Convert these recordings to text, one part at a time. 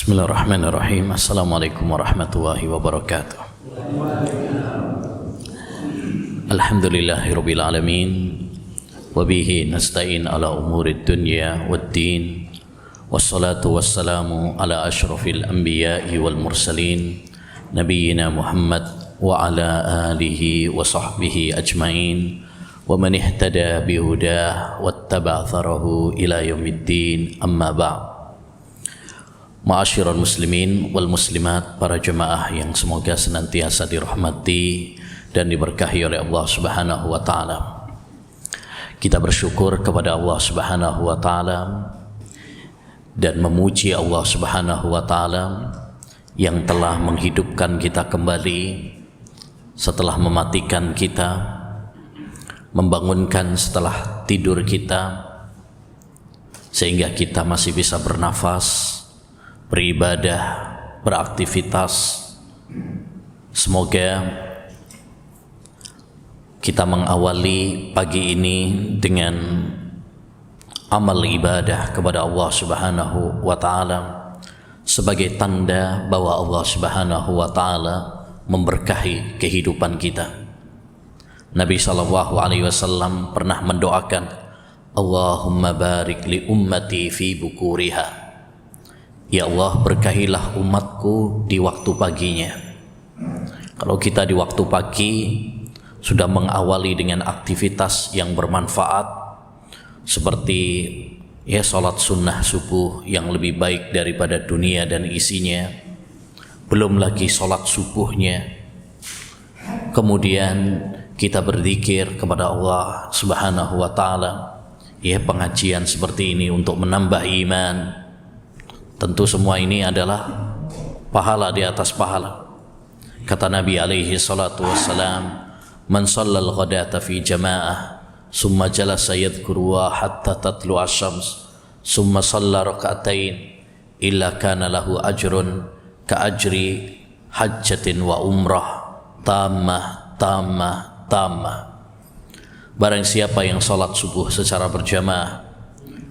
Bismillahirrahmanirrahim. Assalamualaikum warahmatullahi wabarakatuh. Alhamdulillahirabbil alamin. Wa bihi nasta'in ala umurid dunya waddin. Wassalatu wassalamu ala asyrafil anbiya'i wal mursalin nabiyyina Muhammad wa ala alihi wa sahbihi ajmain wa man ihtada bihudah wattaba'a atharahu ila yaumiddin. Amma ba'd. Ma'asyiral muslimin wal muslimat, para jemaah yang semoga senantiasa dirahmati dan diberkahi oleh Allah Subhanahu wa taala. Kita bersyukur kepada Allah Subhanahu wa taala dan memuji Allah Subhanahu wa taala yang telah menghidupkan kita kembali setelah mematikan kita, membangunkan setelah tidur kita, sehingga kita masih bisa bernafas, beribadah, beraktivitas. Semoga kita mengawali pagi ini dengan amal ibadah kepada Allah Subhanahu wa taala sebagai tanda bahwa Allah Subhanahu wa taala memberkahi kehidupan kita. Nabi sallallahu alaihi wasallam pernah mendoakan, Allahumma barik li ummati fi bukuriha. Ya Allah, berkahilah umatku di waktu paginya. Kalau kita di waktu pagi sudah mengawali dengan aktivitas yang bermanfaat seperti salat sunnah subuh yang lebih baik daripada dunia dan isinya, belum lagi salat subuhnya, kemudian kita berzikir kepada Allah Subhanahu wa taala, pengajian seperti ini untuk menambah iman. Tentu semua ini adalah pahala di atas pahala. Kata Nabi alaihi salatu wassalam, man shallal ghadata fi jama'ah summa jalasa yadhkuruha hatta tatlu asy-syams summa shalla rak'atain illa kana lahu ajrun ka ajri hajjatin wa umrah tammah. Barang siapa yang salat subuh secara berjamaah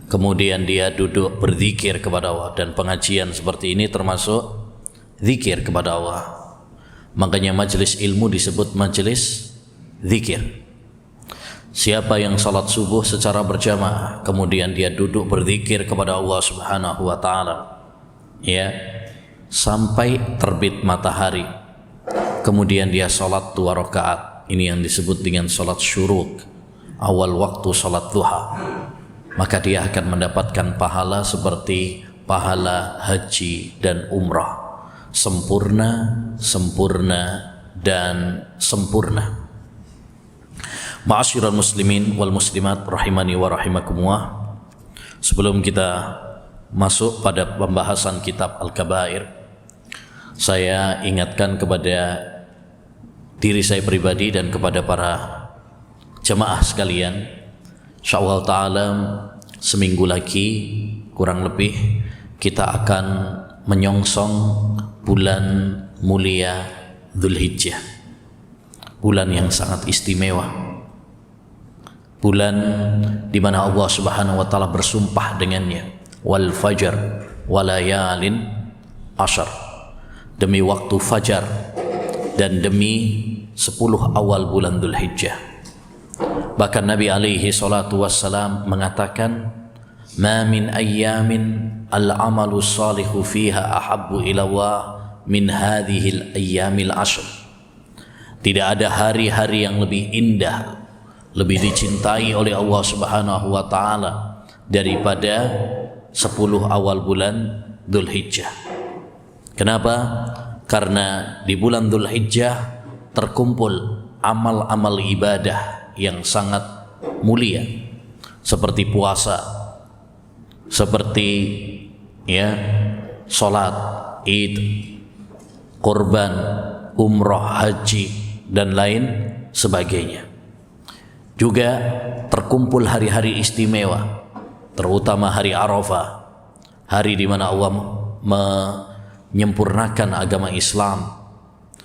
kemudian dia duduk berzikir kepada Allah, dan pengajian seperti ini termasuk zikir kepada Allah. Makanya majelis ilmu disebut majelis zikir. Siapa yang salat subuh secara berjamaah kemudian dia duduk berzikir kepada Allah Subhanahu wa taala sampai terbit matahari, kemudian dia salat 2 rakaat, ini yang disebut dengan salat syuruk, awal waktu salat duha, maka dia akan mendapatkan pahala seperti pahala haji dan umrah, sempurna dan sempurna. Ma'asyiral muslimin wal muslimat rahimani wa rahimakumullah. Sebelum kita masuk pada pembahasan kitab Al-Kabair, saya ingatkan kepada diri saya pribadi dan kepada para jemaah sekalian, insyaallah ta'ala seminggu lagi kurang lebih kita akan menyongsong bulan mulia Dzulhijjah, bulan yang sangat istimewa, bulan di mana Allah Subhanahu wa taala bersumpah dengannya, wal fajr walayalin ashar, demi waktu fajar dan demi 10 awal bulan Dzulhijjah. Bahkan Nabi alaihi salatu wassalam mengatakan, ma min ayyamin al-amalu salihu fiha ahabbu ila Allah min hadhil ayyamil ashr. Tidak ada hari-hari yang lebih indah, lebih dicintai oleh Allah Subhanahu wa taala daripada 10 awal bulan Dzulhijjah. Kenapa? Karena di bulan Dzulhijjah terkumpul amal-amal ibadah yang sangat mulia, seperti puasa, seperti salat Id, kurban, umrah, haji dan lain sebagainya. Juga terkumpul hari-hari istimewa, terutama hari Arafah, hari di mana Allah menyempurnakan agama Islam,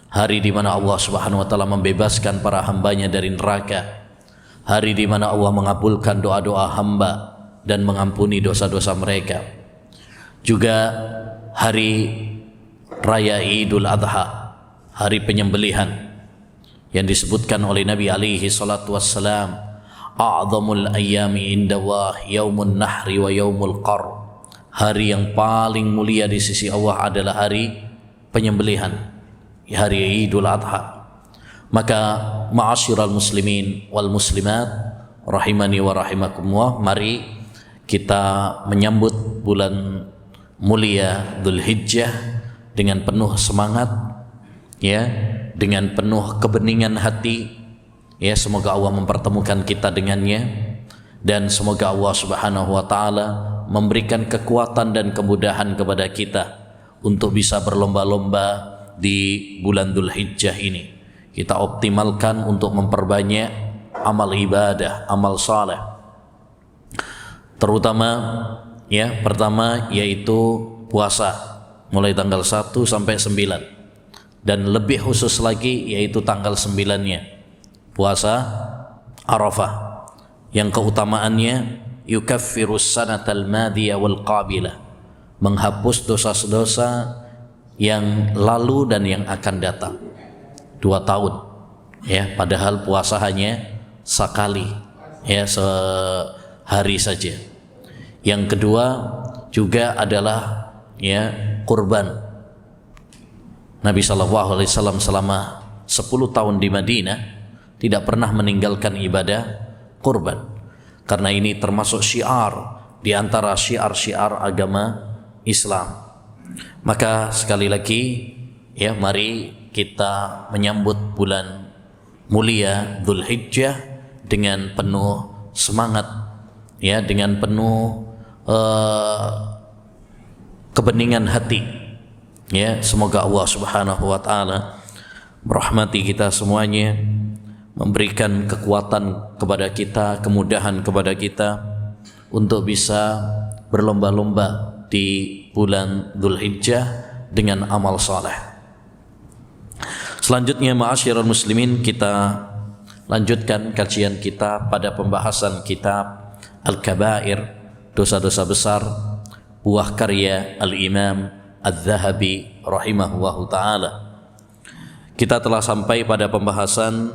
hari di mana Allah Subhanahu wa taala membebaskan para hambanya dari neraka, hari di mana Allah mengabulkan doa-doa hamba dan mengampuni dosa-dosa mereka. Juga hari Raya Idul Adha, hari penyembelihan, yang disebutkan oleh Nabi alaihi salatu wassalam, a'zamul ayyami indallah yaumun nahri wa yaumul qar. Hari yang paling mulia di sisi Allah adalah hari penyembelihan, hari Idul Adha. Maka ma'asyiral muslimin wal muslimat rahimani wa rahimakumullah, mari kita menyambut bulan mulia Dzulhijjah dengan penuh semangat, ya, dengan penuh kebeningan hati, ya, semoga Allah mempertemukan kita dengannya, dan semoga Allah Subhanahu wa taala memberikan kekuatan dan kemudahan kepada kita untuk bisa berlomba-lomba di bulan Dzulhijjah ini. Kita optimalkan untuk memperbanyak amal ibadah, amal saleh. Terutama, ya, pertama yaitu puasa mulai tanggal 1 sampai 9, dan lebih khusus lagi yaitu tanggal 9-nya puasa Arafah, yang keutamaannya yukaffirus sanatal madiyah wal qabilah, menghapus dosa-dosa yang lalu dan yang akan datang 2 tahun, ya, padahal puasa hanya sekali, ya, sehari saja. Yang kedua juga adalah, ya, kurban. Nabi SAW selama 10 tahun di Madinah tidak pernah meninggalkan ibadah kurban, karena ini termasuk syiar di antara syiar-syiar agama Islam. Maka sekali lagi, ya, mari kita menyambut bulan mulia Dzulhijjah dengan penuh semangat, ya, dengan penuh kebeningan hati, ya. Semoga Allah Subhanahu wa taala merahmati kita semuanya, memberikan kekuatan kepada kita, kemudahan kepada kita untuk bisa berlomba-lomba di bulan Dzulhijjah dengan amal saleh. Selanjutnya, ma'asyiral muslimin, kita lanjutkan kajian kita pada pembahasan kitab Al-Kabair, dosa-dosa besar, buah karya Al-Imam Adz-Dzahabi rahimahullahu ta'ala. Kita telah sampai pada pembahasan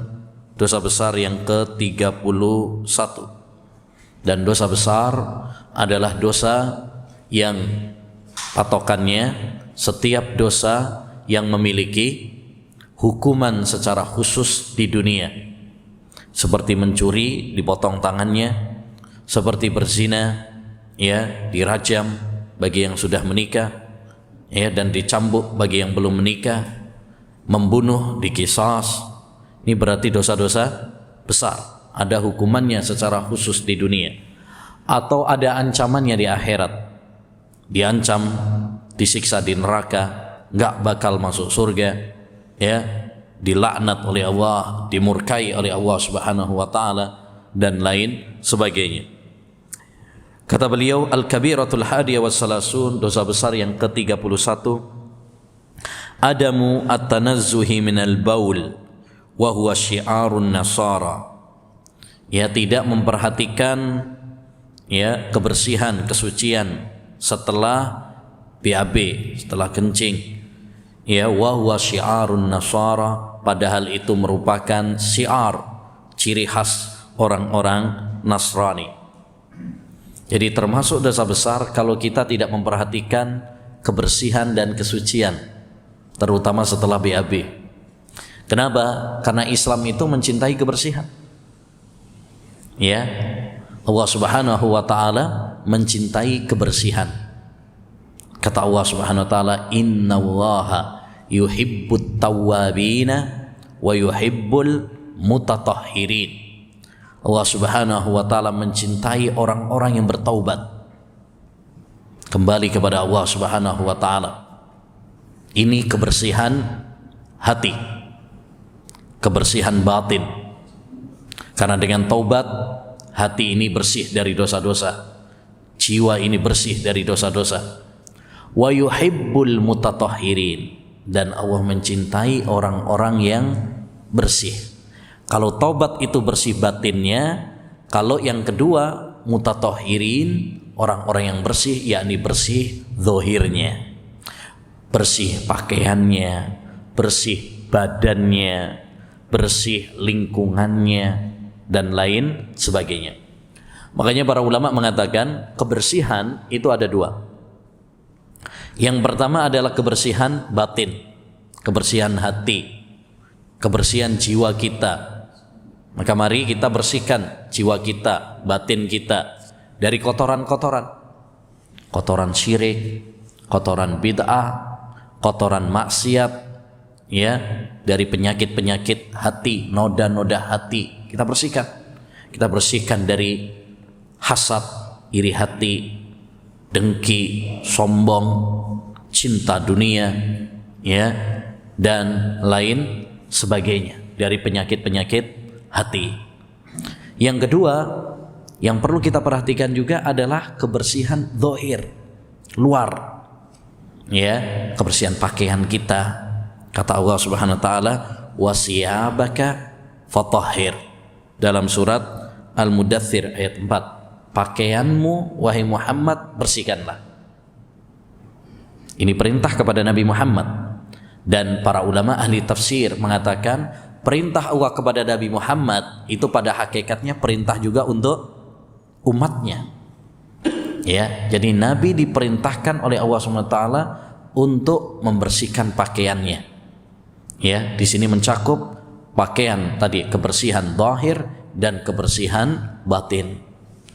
dosa besar yang ke-31. Dan dosa besar adalah dosa yang patokannya setiap dosa yang memiliki hukuman secara khusus di dunia, seperti mencuri dipotong tangannya, seperti berzina, ya, dirajam bagi yang sudah menikah, ya, dan dicambuk bagi yang belum menikah, membunuh dikisas. Ini berarti dosa-dosa besar, ada hukumannya secara khusus di dunia, atau ada ancamannya di akhirat, diancam disiksa di neraka, nggak bakal masuk surga, ya, dilaknat oleh Allah, dimurkai oleh Allah Subhanahu wa taala, dan lain sebagainya. Kata beliau, Al-Kabiratul Hadiyah Wassalasun, dosa besar yang ke-31, adamu at-tanazzuhi minal baul wa huwa syiarun nasara, ya, tidak memperhatikan, ya, kebersihan, kesucian setelah BAB, setelah kencing, ya, wa huwa syiarun nasara, padahal itu merupakan syiar, ciri khas orang-orang Nasrani. Jadi termasuk dosa besar kalau kita tidak memperhatikan kebersihan dan kesucian, terutama setelah BAB. Kenapa? Karena Islam itu mencintai kebersihan, ya. Allah Subhanahu wa taala mencintai kebersihan. Kata Allah Subhanahu wa taala, innallaha yuhibbut tawwabina wa yuhibbul mutatahhirin. Allah Subhanahu wa taala mencintai orang-orang yang bertaubat, kembali kepada Allah Subhanahu wa taala. Ini kebersihan hati, kebersihan batin. Karena dengan taubat, hati ini bersih dari dosa-dosa, jiwa ini bersih dari dosa-dosa. Wa yuhibbul mutatahhirin, dan Allah mencintai orang-orang yang bersih. Kalau taubat itu bersih batinnya, kalau yang kedua mutatahhirin, orang-orang yang bersih, yakni bersih zahirnya. bersih pakaiannya, bersih badannya, bersih lingkungannya, dan lain sebagainya. Makanya para ulama mengatakan kebersihan itu ada dua. Yang pertama adalah kebersihan batin, kebersihan hati, kebersihan jiwa kita. Maka mari kita bersihkan jiwa kita, batin kita dari kotoran-kotoran, kotoran syirik, kotoran bid'ah, kotoran maksiat, ya, dari penyakit-penyakit hati, noda-noda hati. Kita bersihkan. Kita bersihkan dari hasad, iri hati, dengki, sombong, cinta dunia, ya, dan lain sebagainya dari penyakit-penyakit hati. Yang kedua yang perlu kita perhatikan juga adalah kebersihan zahir, luar, ya, kebersihan pakaian kita. Kata Allah Subhanahu wa taala, wasiyabaka fatahhir, dalam surat Al-Mudaththir ayat 4. Pakaianmu wahai Muhammad bersihkanlah. Ini perintah kepada Nabi Muhammad, dan para ulama ahli tafsir mengatakan perintah Allah kepada Nabi Muhammad itu pada hakikatnya perintah juga untuk umatnya. Ya, jadi Nabi diperintahkan oleh Allah SWT untuk membersihkan pakaiannya. Ya, di sini mencakup pakaian tadi, kebersihan zahir dan kebersihan batin.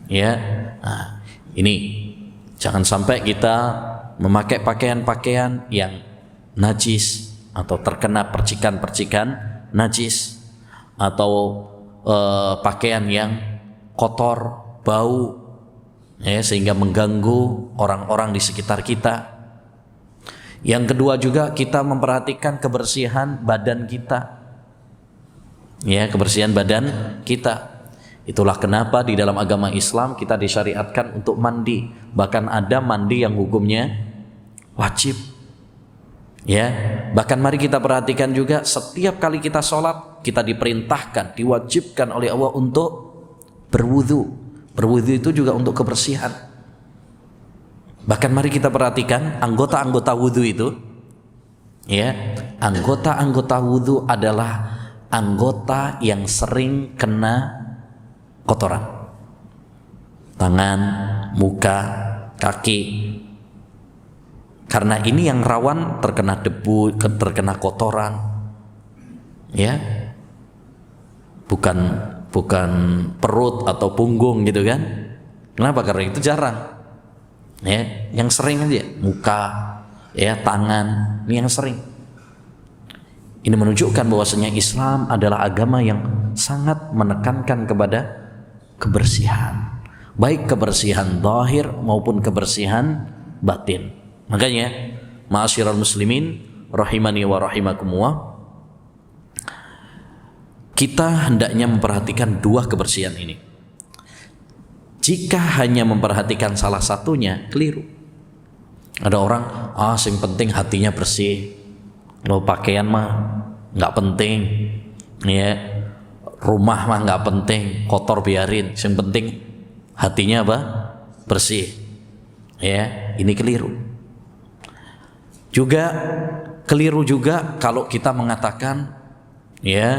Ya, nah, ini jangan sampai kita memakai pakaian-pakaian yang najis atau terkena percikan-percikan najis, atau pakaian yang kotor, bau, ya, sehingga mengganggu orang-orang di sekitar kita. Yang kedua juga kita memperhatikan kebersihan badan kita, ya, kebersihan badan kita. Itulah kenapa di dalam agama Islam kita disyariatkan untuk mandi. Bahkan ada mandi yang hukumnya wajib. Ya, bahkan mari kita perhatikan juga setiap kali kita sholat kita diperintahkan, diwajibkan oleh Allah untuk berwudu. Berwudu itu juga untuk kebersihan. Bahkan mari kita perhatikan anggota-anggota wudu itu, ya, anggota-anggota wudu adalah anggota yang sering kena kotoran, tangan, muka, kaki. Karena ini yang rawan terkena debu, terkena kotoran, ya, bukan perut atau punggung gitu kan? Kenapa? Karena itu jarang, ya, yang sering aja muka, ya, tangan, ini yang sering. Ini menunjukkan bahwasanya Islam adalah agama yang sangat menekankan kepada kebersihan, baik kebersihan zahir maupun kebersihan batin. Makanya, ma'asyiral muslimin rahimani wa rahimakumullah, kita hendaknya memperhatikan dua kebersihan ini. Jika hanya memperhatikan salah satunya, keliru. Ada orang, yang penting hatinya bersih, lo pakaian mah nggak penting, ya, rumah mah nggak penting, kotor biarin, yang penting hatinya apa? Bersih. Ya, ini keliru. Juga keliru juga kalau kita mengatakan, ya,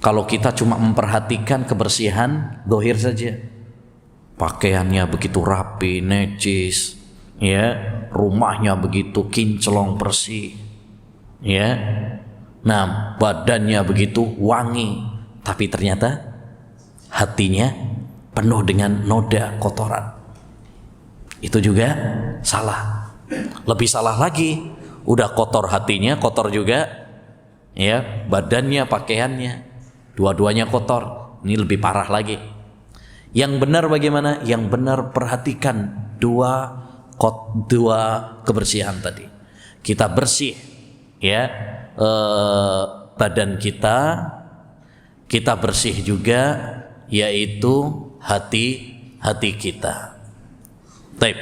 kalau kita cuma memperhatikan kebersihan zahir saja, pakaiannya begitu rapi, necis, ya, rumahnya begitu kinclong bersih, ya, nah, badannya begitu wangi, tapi ternyata hatinya penuh dengan noda kotoran. Itu juga salah. Lebih salah lagi, udah kotor hatinya, kotor juga, ya, badannya, pakaiannya, dua-duanya kotor. Ini lebih parah lagi. Yang benar bagaimana? Yang benar perhatikan dua kebersihan tadi. Kita bersih, ya, badan kita bersih juga, yaitu hati kita. Baik.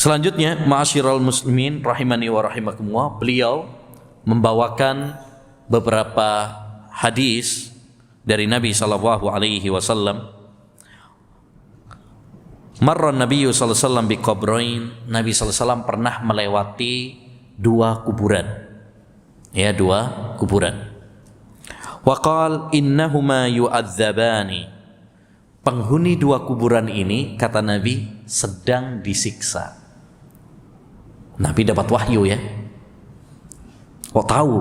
Selanjutnya, ma'asyiral muslimin rahimani wa rahimakumullah, beliau membawakan beberapa hadis dari Nabi sallallahu alaihi wasallam Marra Nabi sallallahu alaihi wasallam biqabrain, Nabi sallallahu alaihi wasallam pernah melewati dua kuburan. Ya, dua kuburan. Wa qala innahuma yu'adzabani. Penghuni dua kuburan ini, kata Nabi, sedang disiksa. Nabi dapat wahyu ya. Kok tahu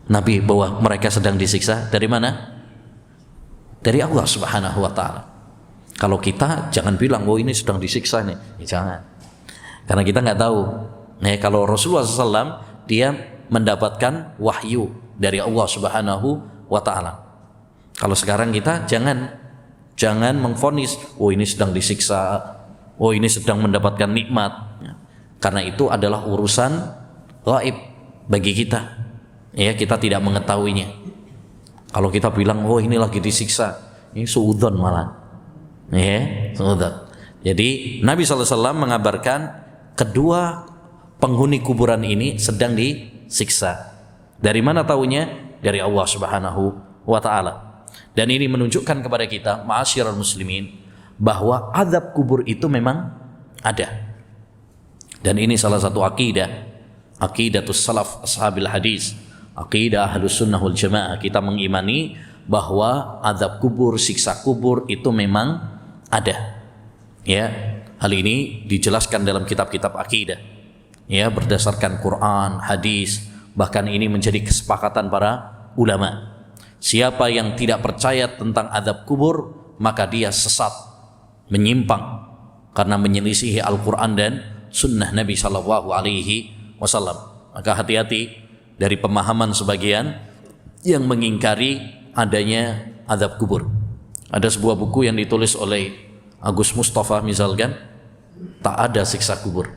Nabi bahwa mereka sedang disiksa? Dari mana? Dari Allah Subhanahu wa ta'ala. Kalau kita jangan bilang, oh ini sedang disiksa nih. Ya, jangan. Karena kita nggak tahu. Nah, kalau Rasulullah SAW, dia mendapatkan wahyu dari Allah Subhanahu wa ta'ala. Kalau sekarang kita jangan mengvonis, oh ini sedang disiksa, oh ini sedang mendapatkan nikmat. Karena itu adalah urusan gaib bagi kita. Ya, kita tidak mengetahuinya. Kalau kita bilang, oh ini lagi disiksa, ini suudzon malah. Ya, suudzon. Jadi Nabi SAW mengabarkan kedua penghuni kuburan ini sedang disiksa. Dari mana tahunya? Dari Allah Subhanahu wa ta'ala. Dan ini menunjukkan kepada kita, ma'asyiral muslimin, bahwa azab kubur itu memang ada. Dan ini salah satu aqidatus salaf ashabil hadis, aqidah ahlus sunnah wal jamaah. Kita mengimani bahwa azab kubur, siksa kubur itu memang ada. Ya, hal ini dijelaskan dalam kitab-kitab akidah. Ya, berdasarkan Quran, hadis, bahkan ini menjadi kesepakatan para ulama. Siapa yang tidak percaya tentang azab kubur, maka dia sesat, menyimpang karena menyelisihi Al-Quran dan sunnah Nabi Sallallahu Alaihi Wasallam. Maka hati-hati dari pemahaman sebagian yang mengingkari adanya azab kubur. Ada sebuah buku yang ditulis oleh Agus Mustafa misalkan, tak ada siksa kubur.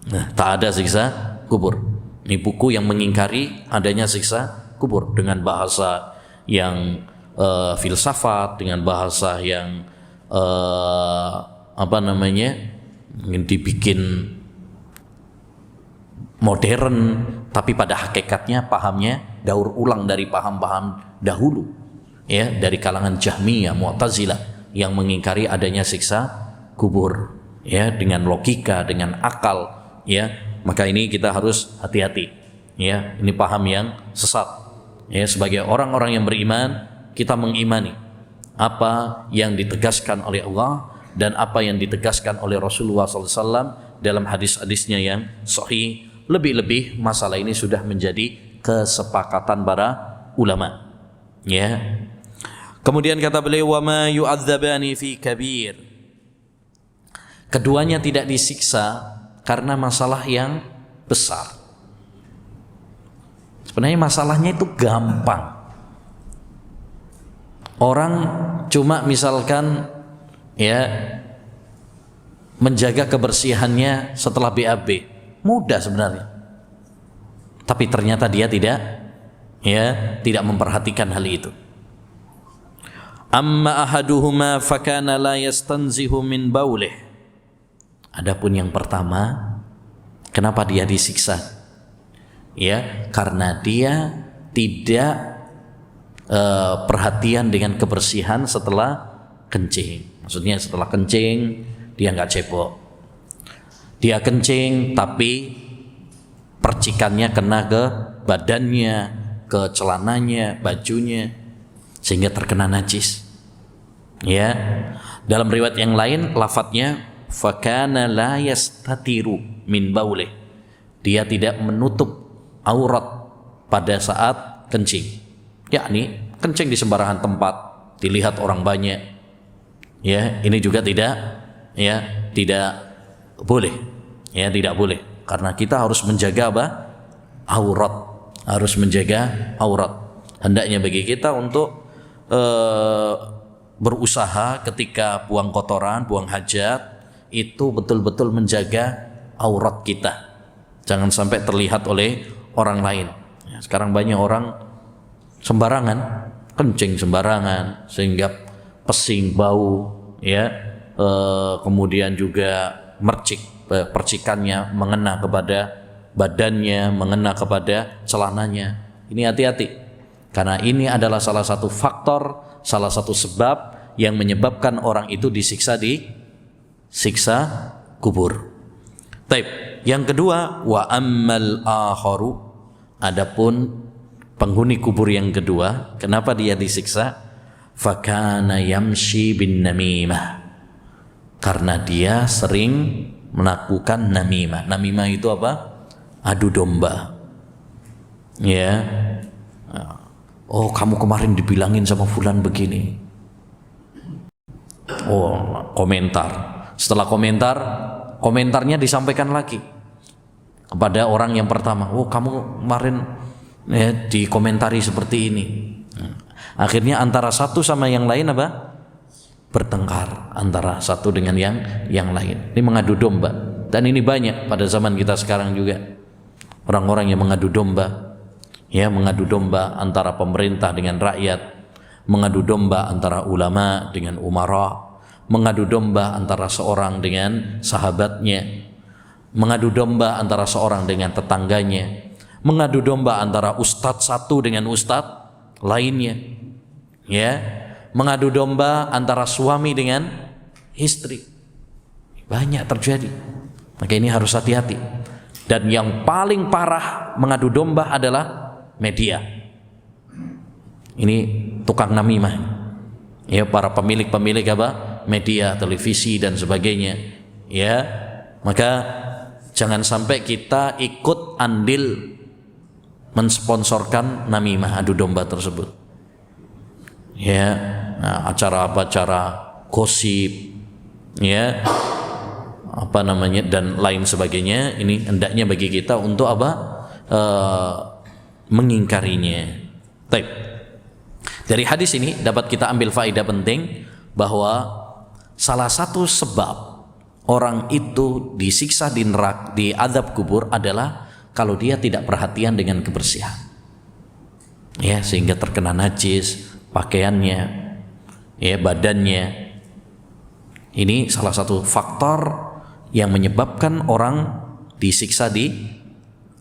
Nah, tak ada siksa kubur. Ini buku yang mengingkari adanya siksa kubur dengan bahasa yang filsafat, dengan bahasa yang dibikin modern, tapi pada hakikatnya pahamnya daur ulang dari paham-paham dahulu, ya, dari kalangan Jahmiyah, Mu'tazilah yang mengingkari adanya siksa kubur, ya, dengan logika, dengan akal, ya. Maka ini kita harus hati-hati, ya. Ini paham yang sesat. Ya, sebagai orang-orang yang beriman, kita mengimani apa yang ditegaskan oleh Allah dan apa yang ditegaskan oleh Rasulullah SAW dalam hadis-hadisnya yang sahih. Lebih-lebih masalah ini sudah menjadi kesepakatan para ulama. Ya. Kemudian kata beliau, wa ma yu'adzabani fi kabir. Keduanya tidak disiksa karena masalah yang besar. Sebenarnya masalahnya itu gampang. Orang cuma misalkan ya menjaga kebersihannya setelah BAB, mudah sebenarnya. Tapi ternyata dia tidak memperhatikan hal itu. Amma ahaduhuma fakana la yastanzihu min baulih. Adapun yang pertama, kenapa dia disiksa? Ya, karena dia tidak perhatian dengan kebersihan setelah kencing. Maksudnya setelah kencing dia nggak cebok. Dia kencing tapi percikannya kena ke badannya, ke celananya, bajunya, sehingga terkena najis. Ya, dalam riwayat yang lain lafadznya fakana la yastatiru min baulih. Dia tidak menutup aurat pada saat kencing. Yakni kencing di sembarangan tempat, dilihat orang banyak. Ya, ini juga tidak boleh. Ya, tidak boleh. Karena kita harus menjaga aurat, harus menjaga aurat. Hendaknya bagi kita untuk berusaha ketika buang kotoran, buang hajat, itu betul-betul menjaga aurat kita. Jangan sampai terlihat oleh orang lain. Ya, sekarang banyak orang sembarangan, kencing sembarangan sehingga pesing, bau, ya, kemudian juga percikannya mengena kepada badannya, mengena kepada celananya. Ini hati-hati, karena ini adalah salah satu faktor, salah satu sebab yang menyebabkan orang itu disiksa di siksa kubur. Taib. Yang kedua, wa ammal akharu, adapun penghuni kubur yang kedua, kenapa dia disiksa? Fakana yamshi bin namimah, karena dia sering melakukan namimah. Namimah itu apa? Adu domba. Ya. Oh, kamu kemarin dibilangin sama fulan begini. Oh, komentar. Setelah komentarnya disampaikan lagi kepada orang yang pertama. Oh, kamu kemarin dikomentari seperti ini. Akhirnya antara satu sama yang lain apa? Bertengkar antara satu dengan yang lain. Ini mengadu domba. Dan ini banyak pada zaman kita sekarang juga. Orang-orang yang mengadu domba. Ya, mengadu domba antara pemerintah dengan rakyat, mengadu domba antara ulama dengan umara, mengadu domba antara seorang dengan sahabatnya, mengadu domba antara seorang dengan tetangganya, mengadu domba antara ustadz satu dengan ustadz lainnya, ya, mengadu domba antara suami dengan istri. Banyak terjadi. Maka ini harus hati-hati. Dan yang paling parah mengadu domba adalah media. Ini tukang namimah. Ya, para pemilik apa? Media, televisi dan sebagainya. Ya, maka jangan sampai kita ikut andil mensponsorkan namimah, adu domba tersebut. Ya, nah, acara gosip, ya, apa namanya, dan lain sebagainya. Ini hendaknya bagi kita untuk apa? Mengingkarinya. Baik. Dari hadis ini dapat kita ambil faedah penting bahwa salah satu sebab orang itu disiksa di neraka, di azab kubur adalah kalau dia tidak perhatian dengan kebersihan. Ya, sehingga terkena najis pakaiannya, ya, badannya. Ini salah satu faktor yang menyebabkan orang disiksa di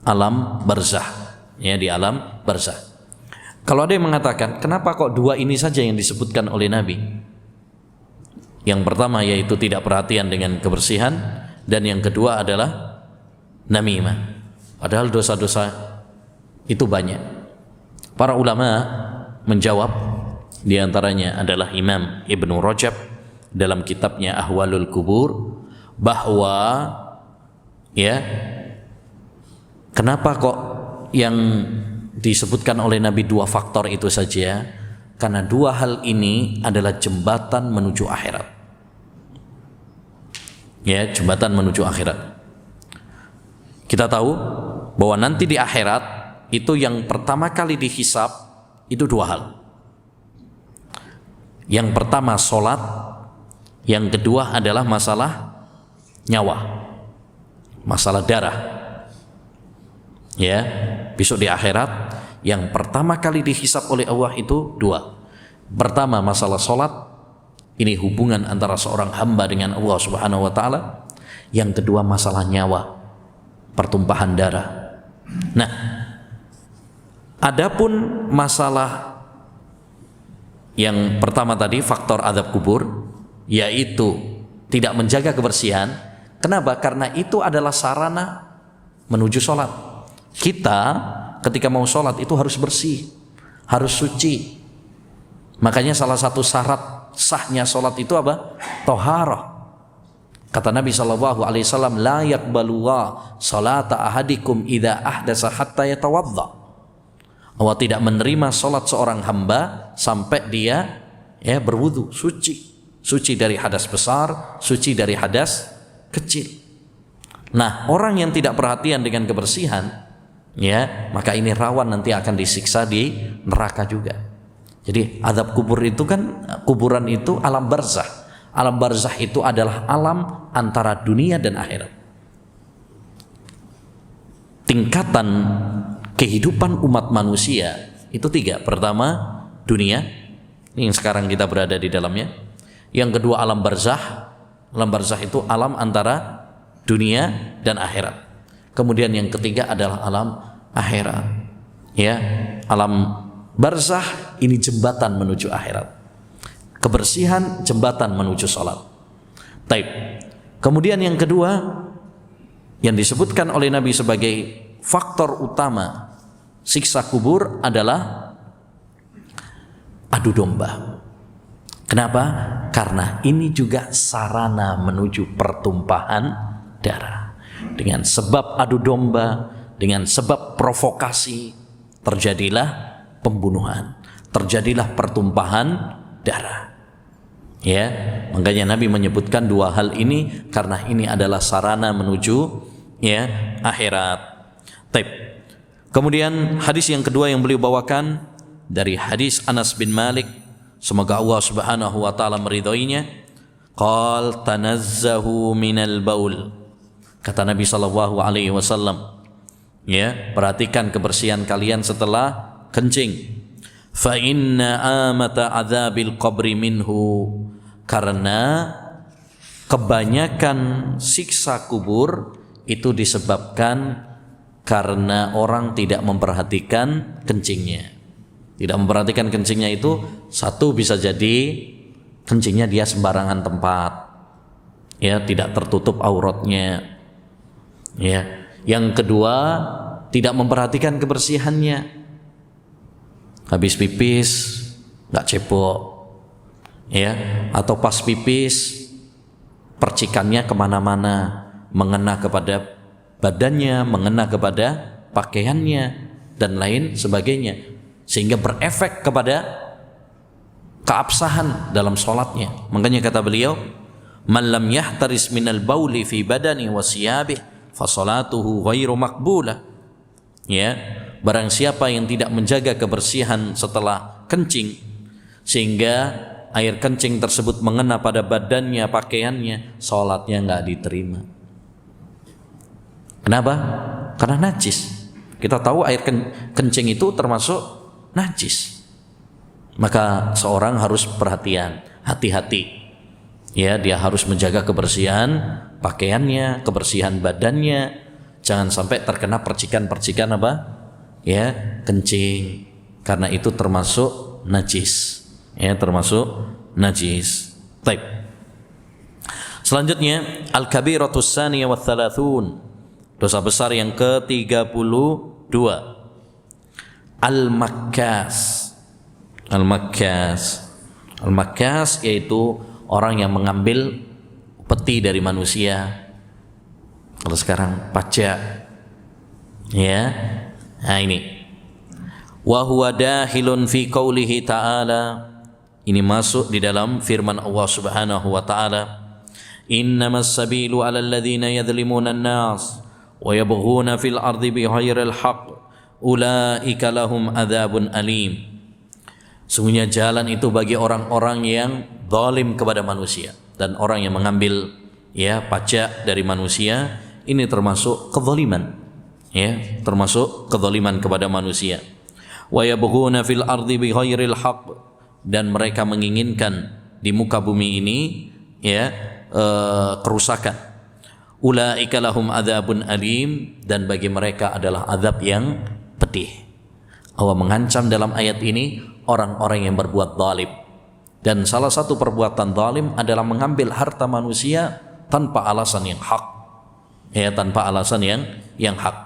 alam barzah. Ya, di alam barzah. Kalau ada yang mengatakan, kenapa kok dua ini saja yang disebutkan oleh Nabi? Yang pertama yaitu tidak perhatian dengan kebersihan, dan yang kedua adalah namimah. Padahal dosa-dosa itu banyak. Para ulama menjawab, di antaranya adalah Imam Ibnu Rajab dalam kitabnya Ahwalul Kubur, bahwa ya, kenapa kok yang disebutkan oleh Nabi dua faktor itu saja? Karena dua hal ini adalah jembatan menuju akhirat. Ya, jembatan menuju akhirat. Kita tahu bahwa nanti di akhirat itu yang pertama kali dihisab itu dua hal. Yang pertama sholat, yang kedua adalah masalah nyawa, masalah darah. Ya, besok di akhirat yang pertama kali dihisab oleh Allah itu dua. Pertama masalah sholat, ini hubungan antara seorang hamba dengan Allah Subhanahu wa ta'ala. Yang kedua masalah nyawa, pertumpahan darah. Nah, adapun masalah yang pertama tadi, faktor azab kubur, yaitu tidak menjaga kebersihan. Kenapa? Karena itu adalah sarana menuju sholat. Kita ketika mau sholat itu harus bersih, harus suci. Makanya salah satu syarat sahnya sholat itu apa? Toharah. Kata Nabi SAW, la yakbalullah salata ahadikum idha ahdasa hatta yatawadda. Allah tidak menerima sholat seorang hamba sampai dia berwudu, suci dari hadas besar, suci dari hadas kecil. Nah, orang yang tidak perhatian dengan kebersihan, ya, maka ini rawan nanti akan disiksa di neraka juga. Jadi azab kubur itu kan, kuburan itu alam barzah. Alam barzah itu adalah alam antara dunia dan akhirat. Tingkatan kehidupan umat manusia itu tiga. Pertama dunia, ini yang sekarang kita berada di dalamnya. Yang kedua alam barzah. Alam barzah itu alam antara dunia dan akhirat. Kemudian yang ketiga adalah alam akhirat. Ya, alam barzah ini jembatan menuju akhirat. Kebersihan jembatan menuju sholat. Taib. Kemudian yang kedua yang disebutkan oleh Nabi sebagai faktor utama siksa kubur adalah adu domba. Kenapa? Karena ini juga sarana menuju pertumpahan darah. Dengan sebab adu domba, dengan sebab provokasi, terjadilah pembunuhan, terjadilah pertumpahan darah. Ya, makanya Nabi menyebutkan dua hal ini karena ini adalah sarana menuju ya akhirat. Taib. Kemudian hadis yang kedua yang beliau bawakan dari hadis Anas bin Malik, semoga Allah Subhanahu wa taala meridhoinya, qal tanazzahu minal baul. Kata Nabi sallallahu alaihi wasallam, ya, perhatikan kebersihan kalian setelah kencing. Fa inna amata adzabil qabri minhu, karena kebanyakan siksa kubur itu disebabkan karena orang tidak memperhatikan kencingnya. Tidak memperhatikan kencingnya itu, satu bisa jadi kencingnya dia sembarangan tempat, ya, tidak tertutup auratnya, ya. Yang kedua, tidak memperhatikan kebersihannya. Habis pipis nggak cebok, ya, atau pas pipis percikannya kemana-mana, mengena kepada badannya, mengena kepada pakaiannya dan lain sebagainya, sehingga berefek kepada keabsahan dalam sholatnya. Makanya kata beliau, man lam yahtaris minal bauli fi badani wa siyabih fa salatuhu ghairu maqbulah. Ya, barang siapa yang tidak menjaga kebersihan setelah kencing sehingga air kencing tersebut mengena pada badannya, pakaiannya, sholatnya nggak diterima. Kenapa? Karena najis. Kita tahu air kencing itu termasuk najis. Maka seorang harus perhatian, hati-hati. Ya, dia harus menjaga kebersihan pakaiannya, kebersihan badannya. Jangan sampai terkena percikan-percikan apa? Ya, kencing. Karena itu termasuk najis. Ya, termasuk najis. Baik. Selanjutnya, al-kabiratus tsaniyah wa tsalathun. Dosa besar yang ke-32. Al-makkas. Al-makkas. Al-makkas yaitu orang yang mengambil peti dari manusia. Kalau sekarang pajak, ya. Nah ini. Wa huwa dahilun fi qaulihi ta'ala. Ini masuk di dalam firman Allah Subhanahu wa taala. Innamas sabilu 'alal ladzina yadhlimuna an-nas wa yabghuna fil ardi bighairil haqq ulaika lahum adzabun alim. Sungguhnya jalan itu bagi orang-orang yang zalim kepada manusia dan orang yang mengambil ya pajak dari manusia. Ini termasuk kezaliman, ya, termasuk kezaliman kepada manusia. Wa yabghuna fil ardi bighairil haqq, dan mereka menginginkan di muka bumi ini ya kerusakan. Ulaika lahum adzabun alim, dan bagi mereka adalah azab yang pedih. Allah mengancam dalam ayat ini orang-orang yang berbuat zalim. Dan salah satu perbuatan zalim adalah mengambil harta manusia tanpa alasan yang hak. Ya, tanpa alasan yang hak.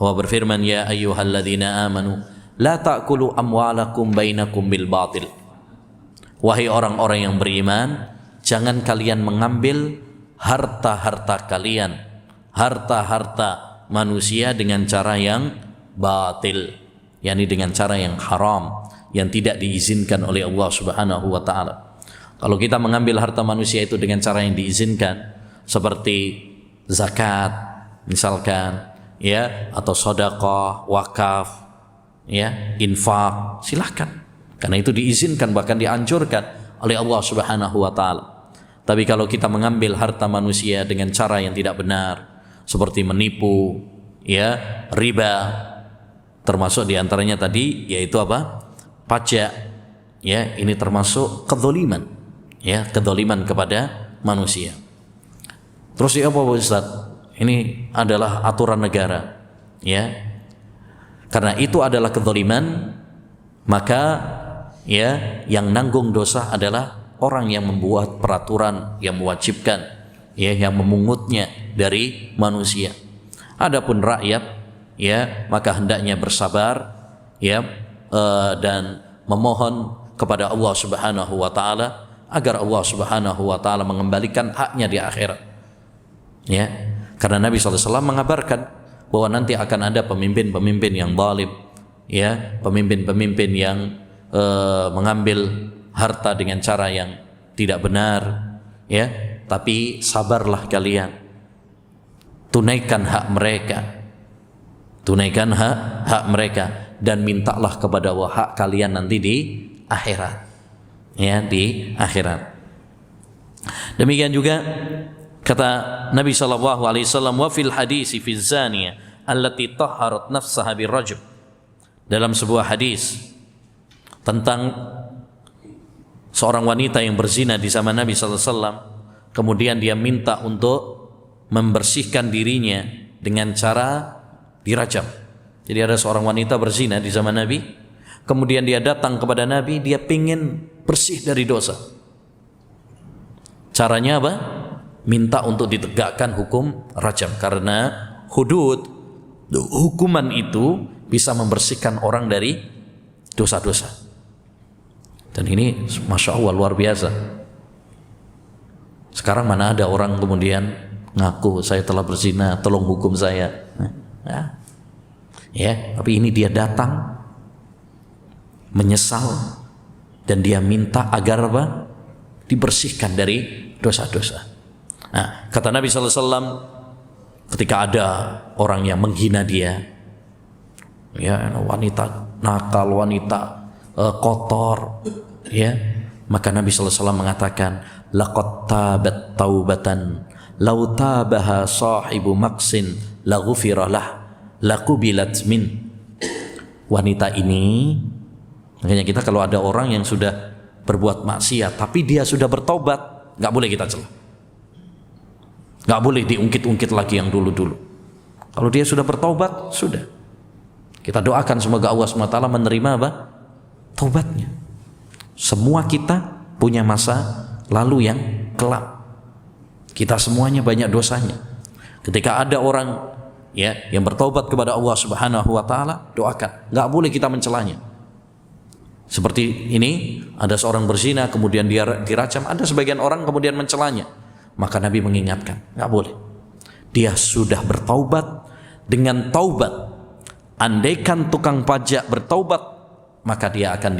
Allah berfirman, ya ayyuhalladzina amanu la ta'kulu amwalakum bainakum bil batil. Wahai orang-orang yang beriman, jangan kalian mengambil harta-harta kalian, harta-harta manusia dengan cara yang batil, yakni dengan cara yang haram, yang tidak diizinkan oleh Allah Subhanahu wa taala. Kalau kita mengambil harta manusia itu dengan cara yang diizinkan, seperti zakat misalkan, ya, atau sedekah, wakaf, ya, infak, silahkan. Karena itu diizinkan, bahkan dianjurkan oleh Allah Subhanahu wa taala. Tapi kalau kita mengambil harta manusia dengan cara yang tidak benar, seperti menipu, ya, riba, termasuk diantaranya tadi yaitu apa? Pajak, ya, ini termasuk kezaliman, ya, kezaliman kepada manusia. Terus ya apa Ustaz? Ini adalah aturan negara, ya. Karena itu adalah kezaliman, maka ya yang nanggung dosa adalah orang yang membuat peraturan yang mewajibkan ya, yang memungutnya dari manusia. Adapun rakyat, ya, maka hendaknya bersabar, ya, dan memohon kepada Allah Subhanahu wa taala agar Allah Subhanahu wa taala mengembalikan haknya di akhirat. Ya, karena Nabi SAW mengabarkan bahwa nanti akan ada pemimpin-pemimpin yang zalim, ya, pemimpin-pemimpin yang mengambil harta dengan cara yang tidak benar, ya, tapi sabarlah kalian, tunaikan hak mereka, tunaikan hak mereka, dan mintalah kepada Allah hak kalian nanti di akhirat, ya, di akhirat. Demikian juga kata Nabi SAW, wa fil hadisi fi zaniya allati tahharat nafsaha birrajm, dalam sebuah hadis tentang seorang wanita yang berzina di zaman Nabi SAW, kemudian dia minta untuk membersihkan dirinya dengan cara dirajam. Jadi ada seorang wanita berzina di zaman Nabi, kemudian dia datang kepada Nabi, dia ingin bersih dari dosa. Caranya apa? Minta untuk ditegakkan hukum rajam, karena hudud, hukuman itu bisa membersihkan orang dari dosa-dosa. Dan ini Masya Allah luar biasa. Sekarang mana ada orang kemudian ngaku saya telah berzina, tolong hukum saya. Ya, tapi ini dia datang menyesal dan dia minta agar apa? Dibersihkan dari dosa-dosa. Nah, kata Nabi SAW, ketika ada orang yang menghina dia, ya, wanita nakal, wanita kotor, ya, maka Nabi SAW mengatakan, laqad tabat taubatan law tabaha sahibu maksin la ghufira lah laqubilat min. Wanita ini, makanya kita kalau ada orang yang sudah berbuat maksiat tapi dia sudah bertobat, nggak boleh kita celah, nggak boleh diungkit-ungkit lagi yang dulu-dulu. Kalau dia sudah bertobat, sudah, kita doakan semoga Allah SWT menerima apa? Taubatnya. Semua kita punya masa lalu yang kelam. Kita semuanya banyak dosanya. Ketika ada orang, ya, yang bertaubat kepada Allah Subhanahu wa taala, doakan. Enggak boleh kita mencelanya. Seperti ini, ada seorang berzina kemudian dia dirajam, ada sebagian orang kemudian mencelanya. Maka Nabi mengingatkan, enggak boleh. Dia sudah bertaubat dengan taubat. Andaikan tukang pajak bertaubat, maka dia akan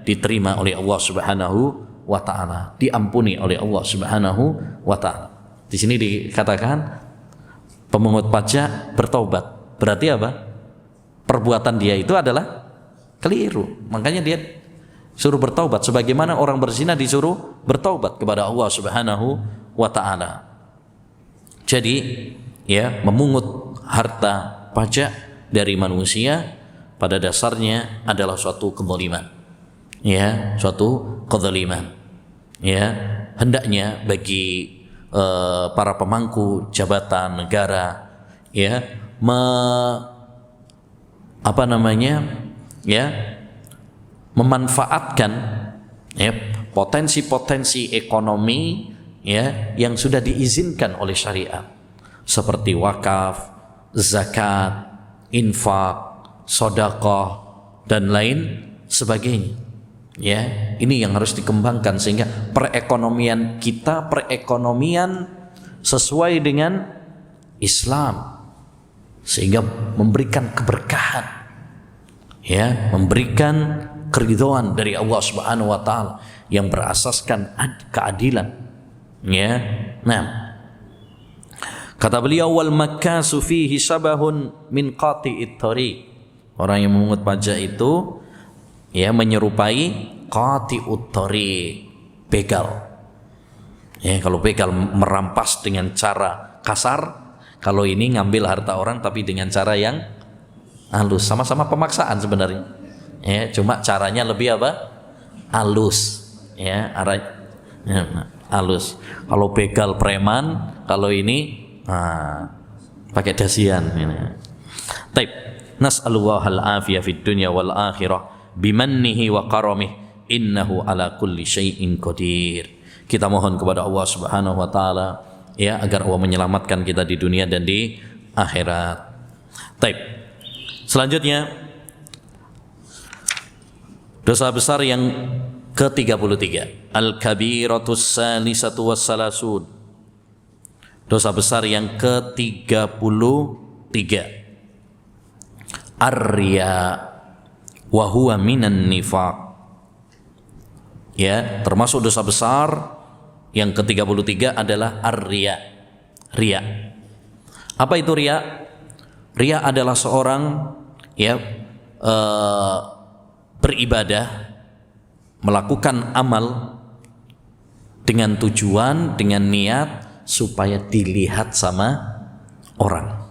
diterima oleh Allah Subhanahu wa taala, diampuni oleh Allah Subhanahu wa taala. Di sini dikatakan pemungut pajak bertaubat. Berarti apa? Perbuatan dia itu adalah keliru. Makanya dia suruh bertaubat, sebagaimana orang berzina disuruh bertaubat kepada Allah Subhanahu wa taala. Jadi, ya, memungut harta pajak dari manusia pada dasarnya adalah suatu kezaliman, ya, suatu kezaliman, ya. Hendaknya bagi para pemangku jabatan negara, ya, memanfaatkan, ya, potensi-potensi ekonomi, ya, yang sudah diizinkan oleh syariat, seperti wakaf, zakat, infak, sedekah, dan lain sebagainya. Ya, ini yang harus dikembangkan sehingga perekonomian kita perekonomian sesuai dengan Islam, sehingga memberikan keberkahan, ya, memberikan keridhaan dari Allah Subhanahu wa taala yang berasaskan keadilan, ya. Nah, kata beliau, wal makasu fihi sabahun min qati'it thariq. Orang yang memungut pajak itu, ya, menyerupai qati'ut thariq, begal. Ya, kalau begal merampas dengan cara kasar, kalau ini ngambil harta orang tapi dengan cara yang halus, sama-sama pemaksaan sebenarnya. Ya, cuma caranya lebih apa? Halus. Ya, halus. Kalau begal preman, kalau ini pakai dasian. Taib. Nas'alullahal afiyah fid dunya wal akhirah bimannihi wa karamih innahu ala kulli syai'in qadir. Kita mohon kepada Allah Subhanahu wa taala ya agar Allah menyelamatkan kita di dunia dan di akhirat. Baik. Selanjutnya dosa besar yang ke-33, al-kabiratus salisatu wassalasun. Dosa besar yang ke-33, ar-riya wa huwa minan nifaq. Ya, termasuk dosa besar yang ke-33 adalah ar-riya. Riya. Apa itu riya? Riya adalah seorang ya beribadah, melakukan amal dengan tujuan, dengan niat supaya dilihat sama orang.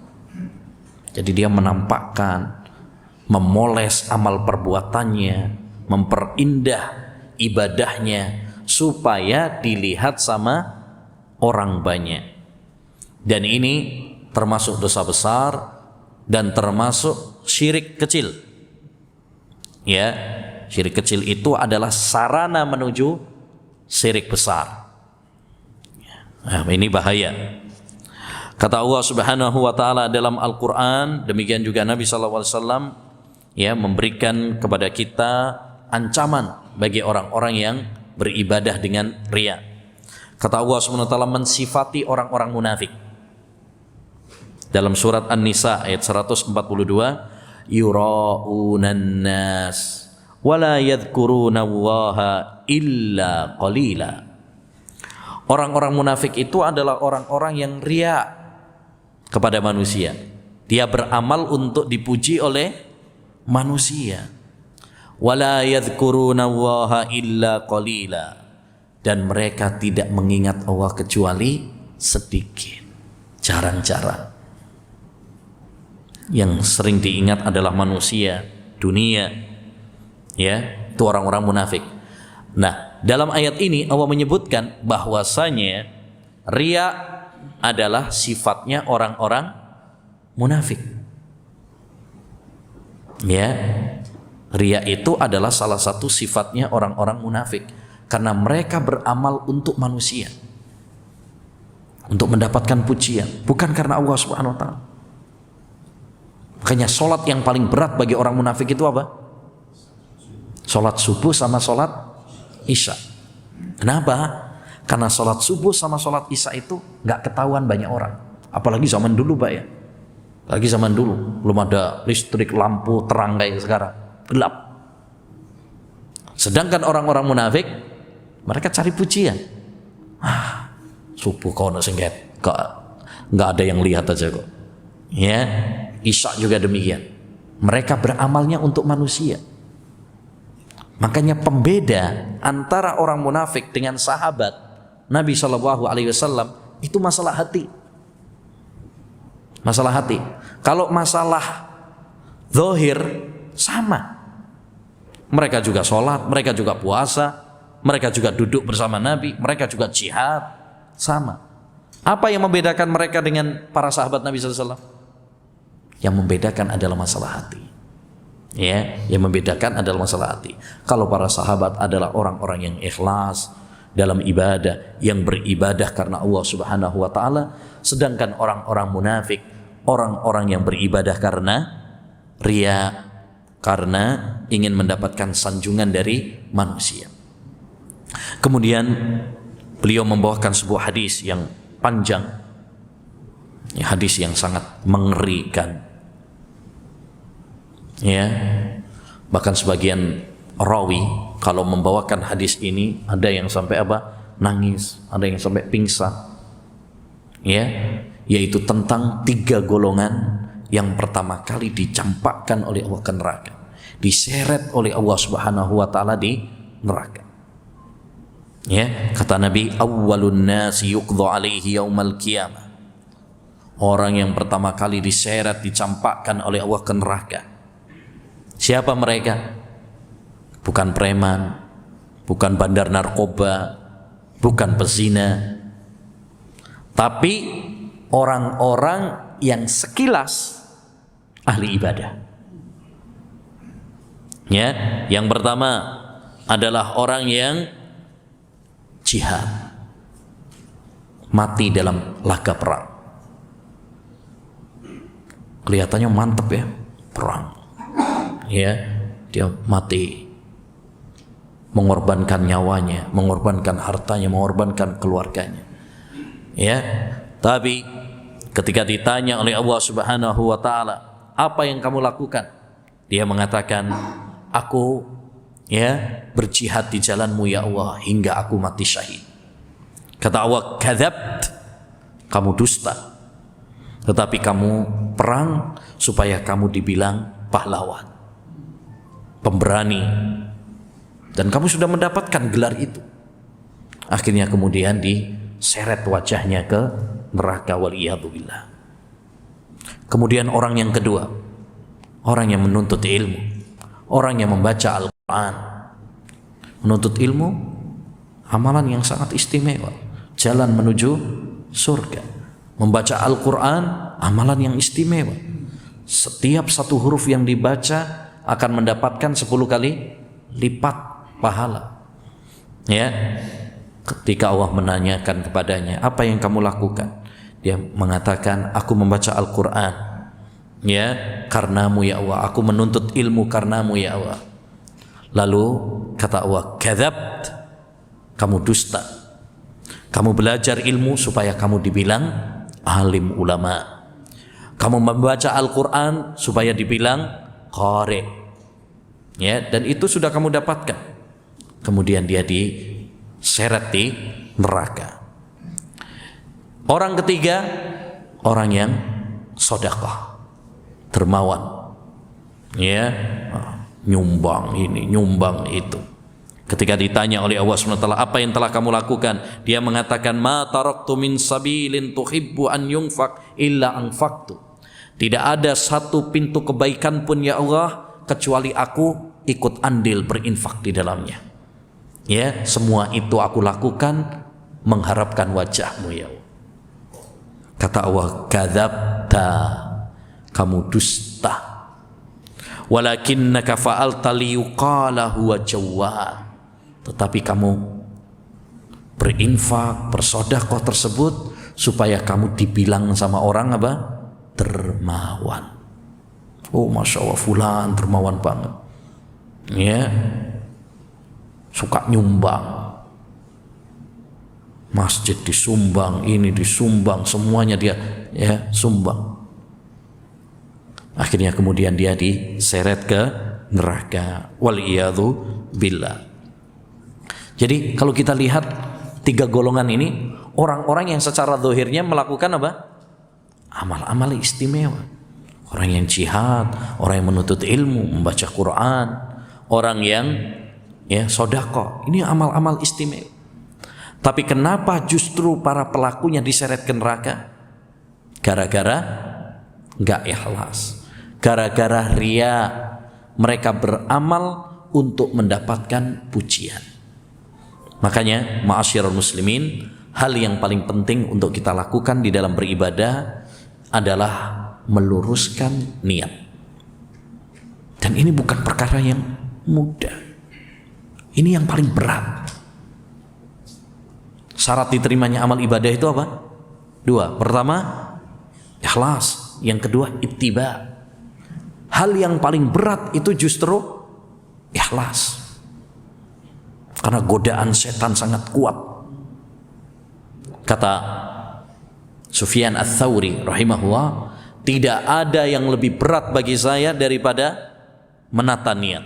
Jadi dia menampakkan, memoles amal perbuatannya, memperindah ibadahnya supaya dilihat sama orang banyak. Dan ini termasuk dosa besar dan termasuk syirik kecil. Ya, syirik kecil itu adalah sarana menuju syirik besar. Nah, ini bahaya. Kata Allah Subhanahu wa taala dalam Al-Qur'an, demikian juga Nabi sallallahu alaihi wasallam ya memberikan kepada kita ancaman bagi orang-orang yang beribadah dengan riya. Kata Allah Subhanahu wa taala mensifati orang-orang munafik. Dalam surat An-Nisa ayat 142, yura'unan nas wa la yadhkuruna Allaha illa qalila. Orang-orang munafik itu adalah orang-orang yang riya kepada manusia. Dia beramal untuk dipuji oleh manusia. Wala yadhkuruna Allaha illa qalila, dan mereka tidak mengingat Allah kecuali sedikit, jarang-jarang. Yang sering diingat adalah manusia, dunia, ya, itu orang-orang munafik. Nah, dalam ayat ini Allah menyebutkan bahwasanya riya adalah sifatnya orang-orang munafik. Ya, riya itu adalah salah satu sifatnya orang-orang munafik karena mereka beramal untuk manusia, untuk mendapatkan pujian, bukan karena Allah Subhanahu wa taala. Makanya sholat yang paling berat bagi orang munafik itu apa? Sholat subuh sama sholat isya. Kenapa? Karena sholat subuh sama sholat isya itu gak ketahuan banyak orang. Apalagi zaman dulu Pak ya. Apalagi zaman dulu belum ada listrik, lampu terang kayak sekarang, gelap. Sedangkan orang-orang munafik mereka cari pujian. Subuh kau nak sengket, gak ada yang lihat aja kok. Ya, isya juga demikian. Mereka beramalnya untuk manusia. Makanya pembeda antara orang munafik dengan sahabat Nabi Shallallahu Alaihi Wasallam itu masalah hati. Masalah hati. Kalau masalah zahir sama. Mereka juga sholat, mereka juga puasa, mereka juga duduk bersama Nabi, mereka juga jihad, sama. Apa yang membedakan mereka dengan para sahabat Nabi Sallallahu Alaihi Wasallam? Yang membedakan adalah masalah hati. Ya, yang membedakan adalah masalah hati. Kalau para sahabat adalah orang-orang yang ikhlas dalam ibadah, yang beribadah karena Allah Subhanahu wa taala, sedangkan orang-orang munafik, orang-orang yang beribadah karena riya, karena ingin mendapatkan sanjungan dari manusia. Kemudian beliau membawakan sebuah hadis yang panjang, hadis yang sangat mengerikan. Ya, bahkan sebagian rawi kalau membawakan hadis ini ada yang sampai nangis, ada yang sampai pingsan. Ya, yaitu tentang 3 golongan yang pertama kali dicampakkan oleh Allah ke neraka, diseret oleh Allah Subhanahu wa taala di neraka. Ya, kata Nabi, awwalun nasi yuqdha alaihi yaumal qiyamah. Orang yang pertama kali diseret, dicampakkan oleh Allah ke neraka. Siapa mereka? Bukan preman, bukan bandar narkoba, bukan pezina, tapi orang-orang yang sekilas ahli ibadah. Ya, yang pertama adalah orang yang jihad, mati dalam laga perang. Kelihatannya mantap ya, perang. Ya, dia mati, mengorbankan nyawanya, mengorbankan hartanya, mengorbankan keluarganya. Ya, tapi ketika ditanya oleh Allah Subhanahu wa taala, apa yang kamu lakukan? Dia mengatakan, aku ya berjihad di jalanmu ya Allah hingga aku mati syahid. Kata Allah, kadzabt, kamu dusta. Tetapi kamu perang supaya kamu dibilang pahlawan, pemberani, dan kamu sudah mendapatkan gelar itu. Akhirnya kemudian diseret wajahnya ke neraka, waliyadzubillah. Kemudian orang yang kedua, orang yang menuntut ilmu, orang yang membaca Al-Quran. Menuntut ilmu amalan yang sangat istimewa, jalan menuju surga. Membaca Al-Quran amalan yang istimewa. Setiap satu huruf yang dibaca akan mendapatkan 10 kali lipat pahala. Ya, ketika Allah menanyakan kepadanya, apa yang kamu lakukan? Dia mengatakan, aku membaca Al-Quran ya karenamu ya Allah, aku menuntut ilmu karenamu ya Allah. Lalu kata Allah, kadzabt, kamu dusta. Kamu belajar ilmu supaya kamu dibilang alim ulama. Kamu membaca Al-Quran supaya dibilang qari. Ya, dan itu sudah kamu dapatkan. Kemudian dia diseret di neraka. Orang ketiga, orang yang sedekah, dermawan. Ya, nyumbang ini, nyumbang itu. Ketika ditanya oleh Allah SWT, apa yang telah kamu lakukan? Dia mengatakan, ma taraktu min sabilin tuhibbu an yunfaq illa anfaqtu. Tidak ada satu pintu kebaikan pun ya Allah kecuali aku ikut andil berinfak di dalamnya. Ya, semua itu aku lakukan mengharapkan wajahmu ya Allah. Kata Allah, kadzabta, kamu dusta. Walakinnaka fa'alta liyuqala huwa jawwad. Tetapi kamu berinfak, bersedekah tersebut supaya kamu dibilang sama orang apa? Dermawan. Oh, masya Allah, fulan dermawan banget. Ya, suka nyumbang. Masjid disumbang, ini disumbang, semuanya dia ya sumbang. Akhirnya kemudian dia diseret ke neraka. Waliyadzu billah. Jadi kalau kita lihat tiga golongan ini, orang-orang yang secara zahirnya melakukan apa? Amal-amal istimewa. Orang yang jihad, orang yang menuntut ilmu, membaca Quran, orang yang ya sedekah. Ini amal-amal istimewa. Tapi kenapa justru para pelakunya diseret ke neraka? Gara-gara enggak ikhlas. Gara-gara ria, mereka beramal untuk mendapatkan pujian. Makanya ma'asyiral muslimin, hal yang paling penting untuk kita lakukan di dalam beribadah adalah meluruskan niat. Dan ini bukan perkara yang mudah. Ini yang paling berat. Syarat diterimanya amal ibadah itu apa? 2. Pertama, ikhlas. Yang kedua, ittiba. Hal yang paling berat itu justru ikhlas. Karena godaan setan sangat kuat. Kata Sufyan Ats-Tsauri rahimahullah, tidak ada yang lebih berat bagi saya daripada menata niat.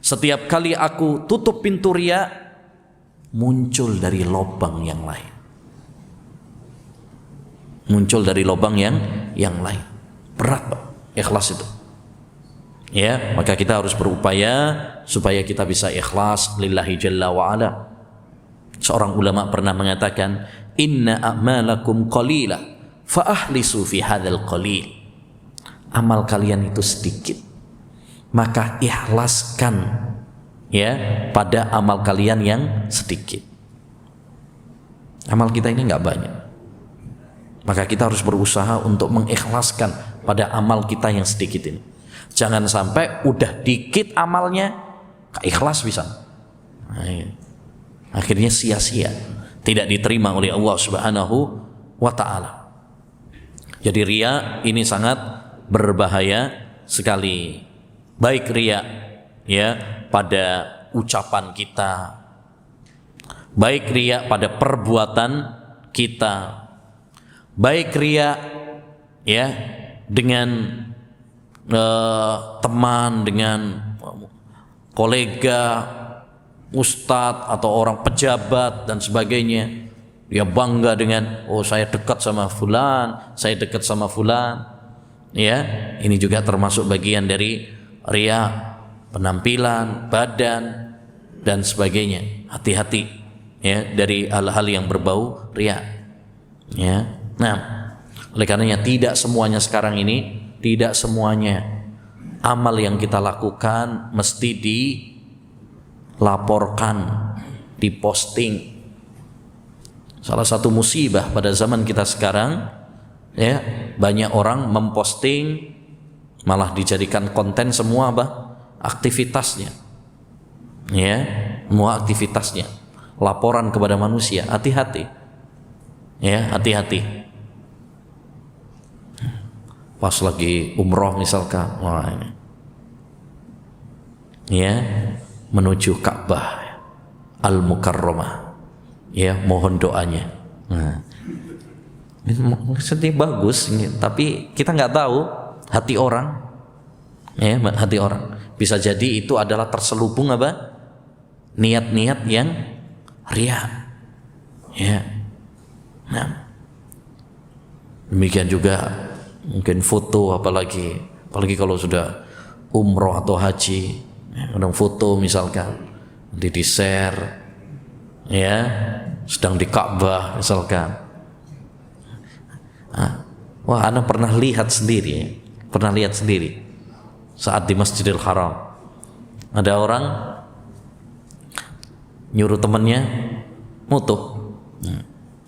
Setiap kali aku tutup pintu riya, muncul dari lubang yang lain. Muncul dari lubang yang lain. Berat ikhlas itu. Ya, maka kita harus berupaya supaya kita bisa ikhlas lillahi jalla wa ala. Seorang ulama pernah mengatakan, inna a'malakum qalila fa ahlisu fi hadzal qalil. Amal kalian itu sedikit, maka ikhlaskan ya pada amal kalian yang sedikit. Amal kita ini enggak banyak, maka kita harus berusaha untuk mengikhlaskan pada amal kita yang sedikit ini. Jangan sampai udah dikit amalnya, ikhlas bisa. Nah, akhirnya sia-sia, tidak diterima oleh Allah Subhanahu wa taala. Jadi riya ini sangat berbahaya sekali. Baik riya ya pada ucapan kita, baik riya pada perbuatan kita, baik riya ya dengan teman, dengan kolega, ustadz atau orang pejabat dan sebagainya. Dia bangga dengan, oh saya dekat sama fulan, saya dekat sama fulan. Ya, ini juga termasuk bagian dari riya, penampilan, badan dan sebagainya. Hati-hati ya dari hal-hal yang berbau riya. Ya. Nah, oleh karenanya tidak semuanya sekarang ini, tidak semuanya amal yang kita lakukan mesti dilaporkan, diposting. Salah satu musibah pada zaman kita sekarang ya, banyak orang memposting, malah dijadikan konten semua aktivitasnya. Ya, semua aktivitasnya. Laporan kepada manusia, hati-hati. Ya, hati-hati. Pas lagi umroh misalkan, wah ini. Ya, menuju Ka'bah Al-Mukarramah. Ya, mohon doanya. Nah, maksudnya bagus, tapi kita nggak tahu hati orang. Ya, hati orang. Bisa jadi itu adalah terselubung niat-niat yang riya. Ya. Nah, demikian juga mungkin foto, apalagi kalau sudah umroh atau haji, kadang foto misalkan nanti di share. Ya, sedang di Ka'bah misalkan. Wah, ana pernah lihat sendiri saat di Masjidil Haram. Ada orang nyuruh temannya moto,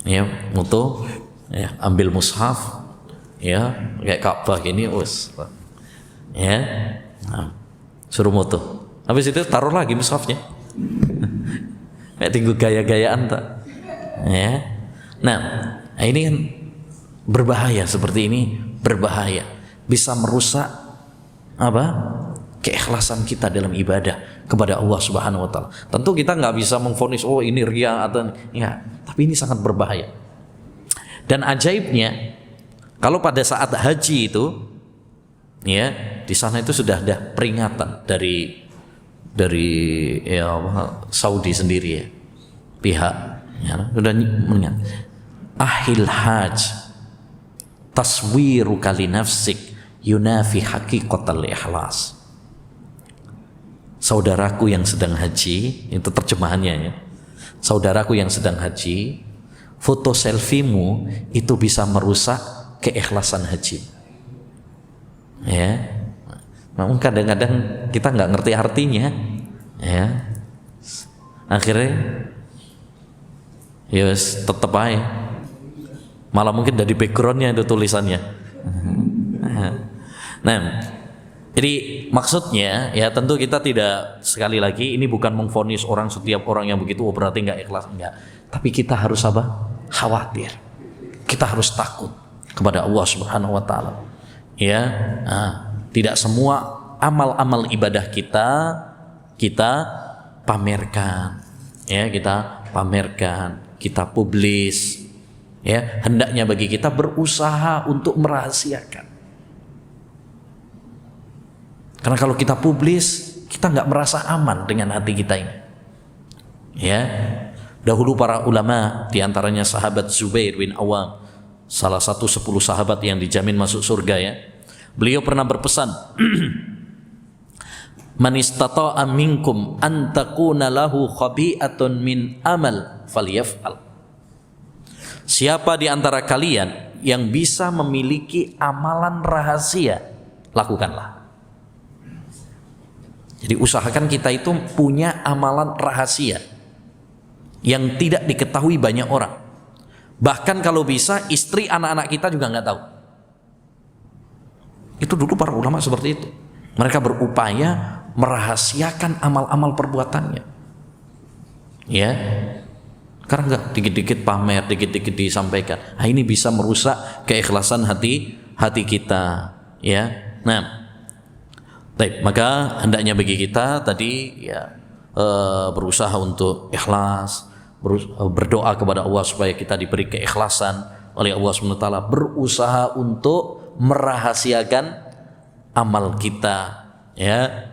ya ambil mushaf, ya kayak Ka'bah gini, ya, suruh moto. Habis itu taruh lagi mushafnya. Kayak tinggal gaya-gayaan tak? Ya. Nah, ini kan berbahaya, seperti ini berbahaya, bisa merusak keikhlasan kita dalam ibadah kepada Allah Subhanahu wa taala. Tentu kita nggak bisa memvonis oh ini riya atau ya, tapi ini sangat berbahaya. Dan ajaibnya kalau pada saat haji itu ya, di sana itu sudah ada peringatan dari ya, Saudi sendiri ya, pihak ya, sudah mengingat ahil haj taswiru kali nafsik yunafi haqiqatal ikhlas. Saudaraku yang sedang haji, itu terjemahannya ya, saudaraku yang sedang haji, foto selfiemu itu bisa merusak keikhlasan haji. Ya, namun kadang-kadang kita nggak ngerti artinya, ya. Akhirnya, ya tetap aja. Malah mungkin dari backgroundnya itu tulisannya. Nah, jadi maksudnya ya tentu kita tidak, sekali lagi ini bukan memvonis orang, setiap orang yang begitu berarti nggak ikhlas, enggak. Tapi kita harus khawatir. Kita harus takut kepada Allah Subhanahu wa taala. Ya, tidak semua amal-amal ibadah kita pamerkan, ya, kita pamerkan, kita publis, ya. Hendaknya bagi kita berusaha untuk merahasiakan, karena kalau kita publis kita nggak merasa aman dengan hati kita ini, ya. Dahulu para ulama, diantaranya sahabat Zubair bin Awam, salah satu 10 sahabat yang dijamin masuk surga ya. Beliau pernah berpesan, man istata'a minkum an takuna lahu khabi'atun min amal falyaf'al. Siapa di antara kalian yang bisa memiliki amalan rahasia, lakukanlah. Jadi usahakan kita itu punya amalan rahasia yang tidak diketahui banyak orang. Bahkan kalau bisa istri, anak-anak kita juga nggak tahu. Itu dulu para ulama seperti itu. Mereka berupaya merahasiakan amal-amal perbuatannya. Ya. Karena enggak, dikit-dikit pamer, dikit-dikit disampaikan. Nah, ini bisa merusak keikhlasan hati kita, ya. Nah, baik, maka hendaknya bagi kita tadi ya berusaha untuk ikhlas, berdoa kepada Allah supaya kita diberi keikhlasan oleh Allah SWT, berusaha untuk merahasiakan amal kita, ya.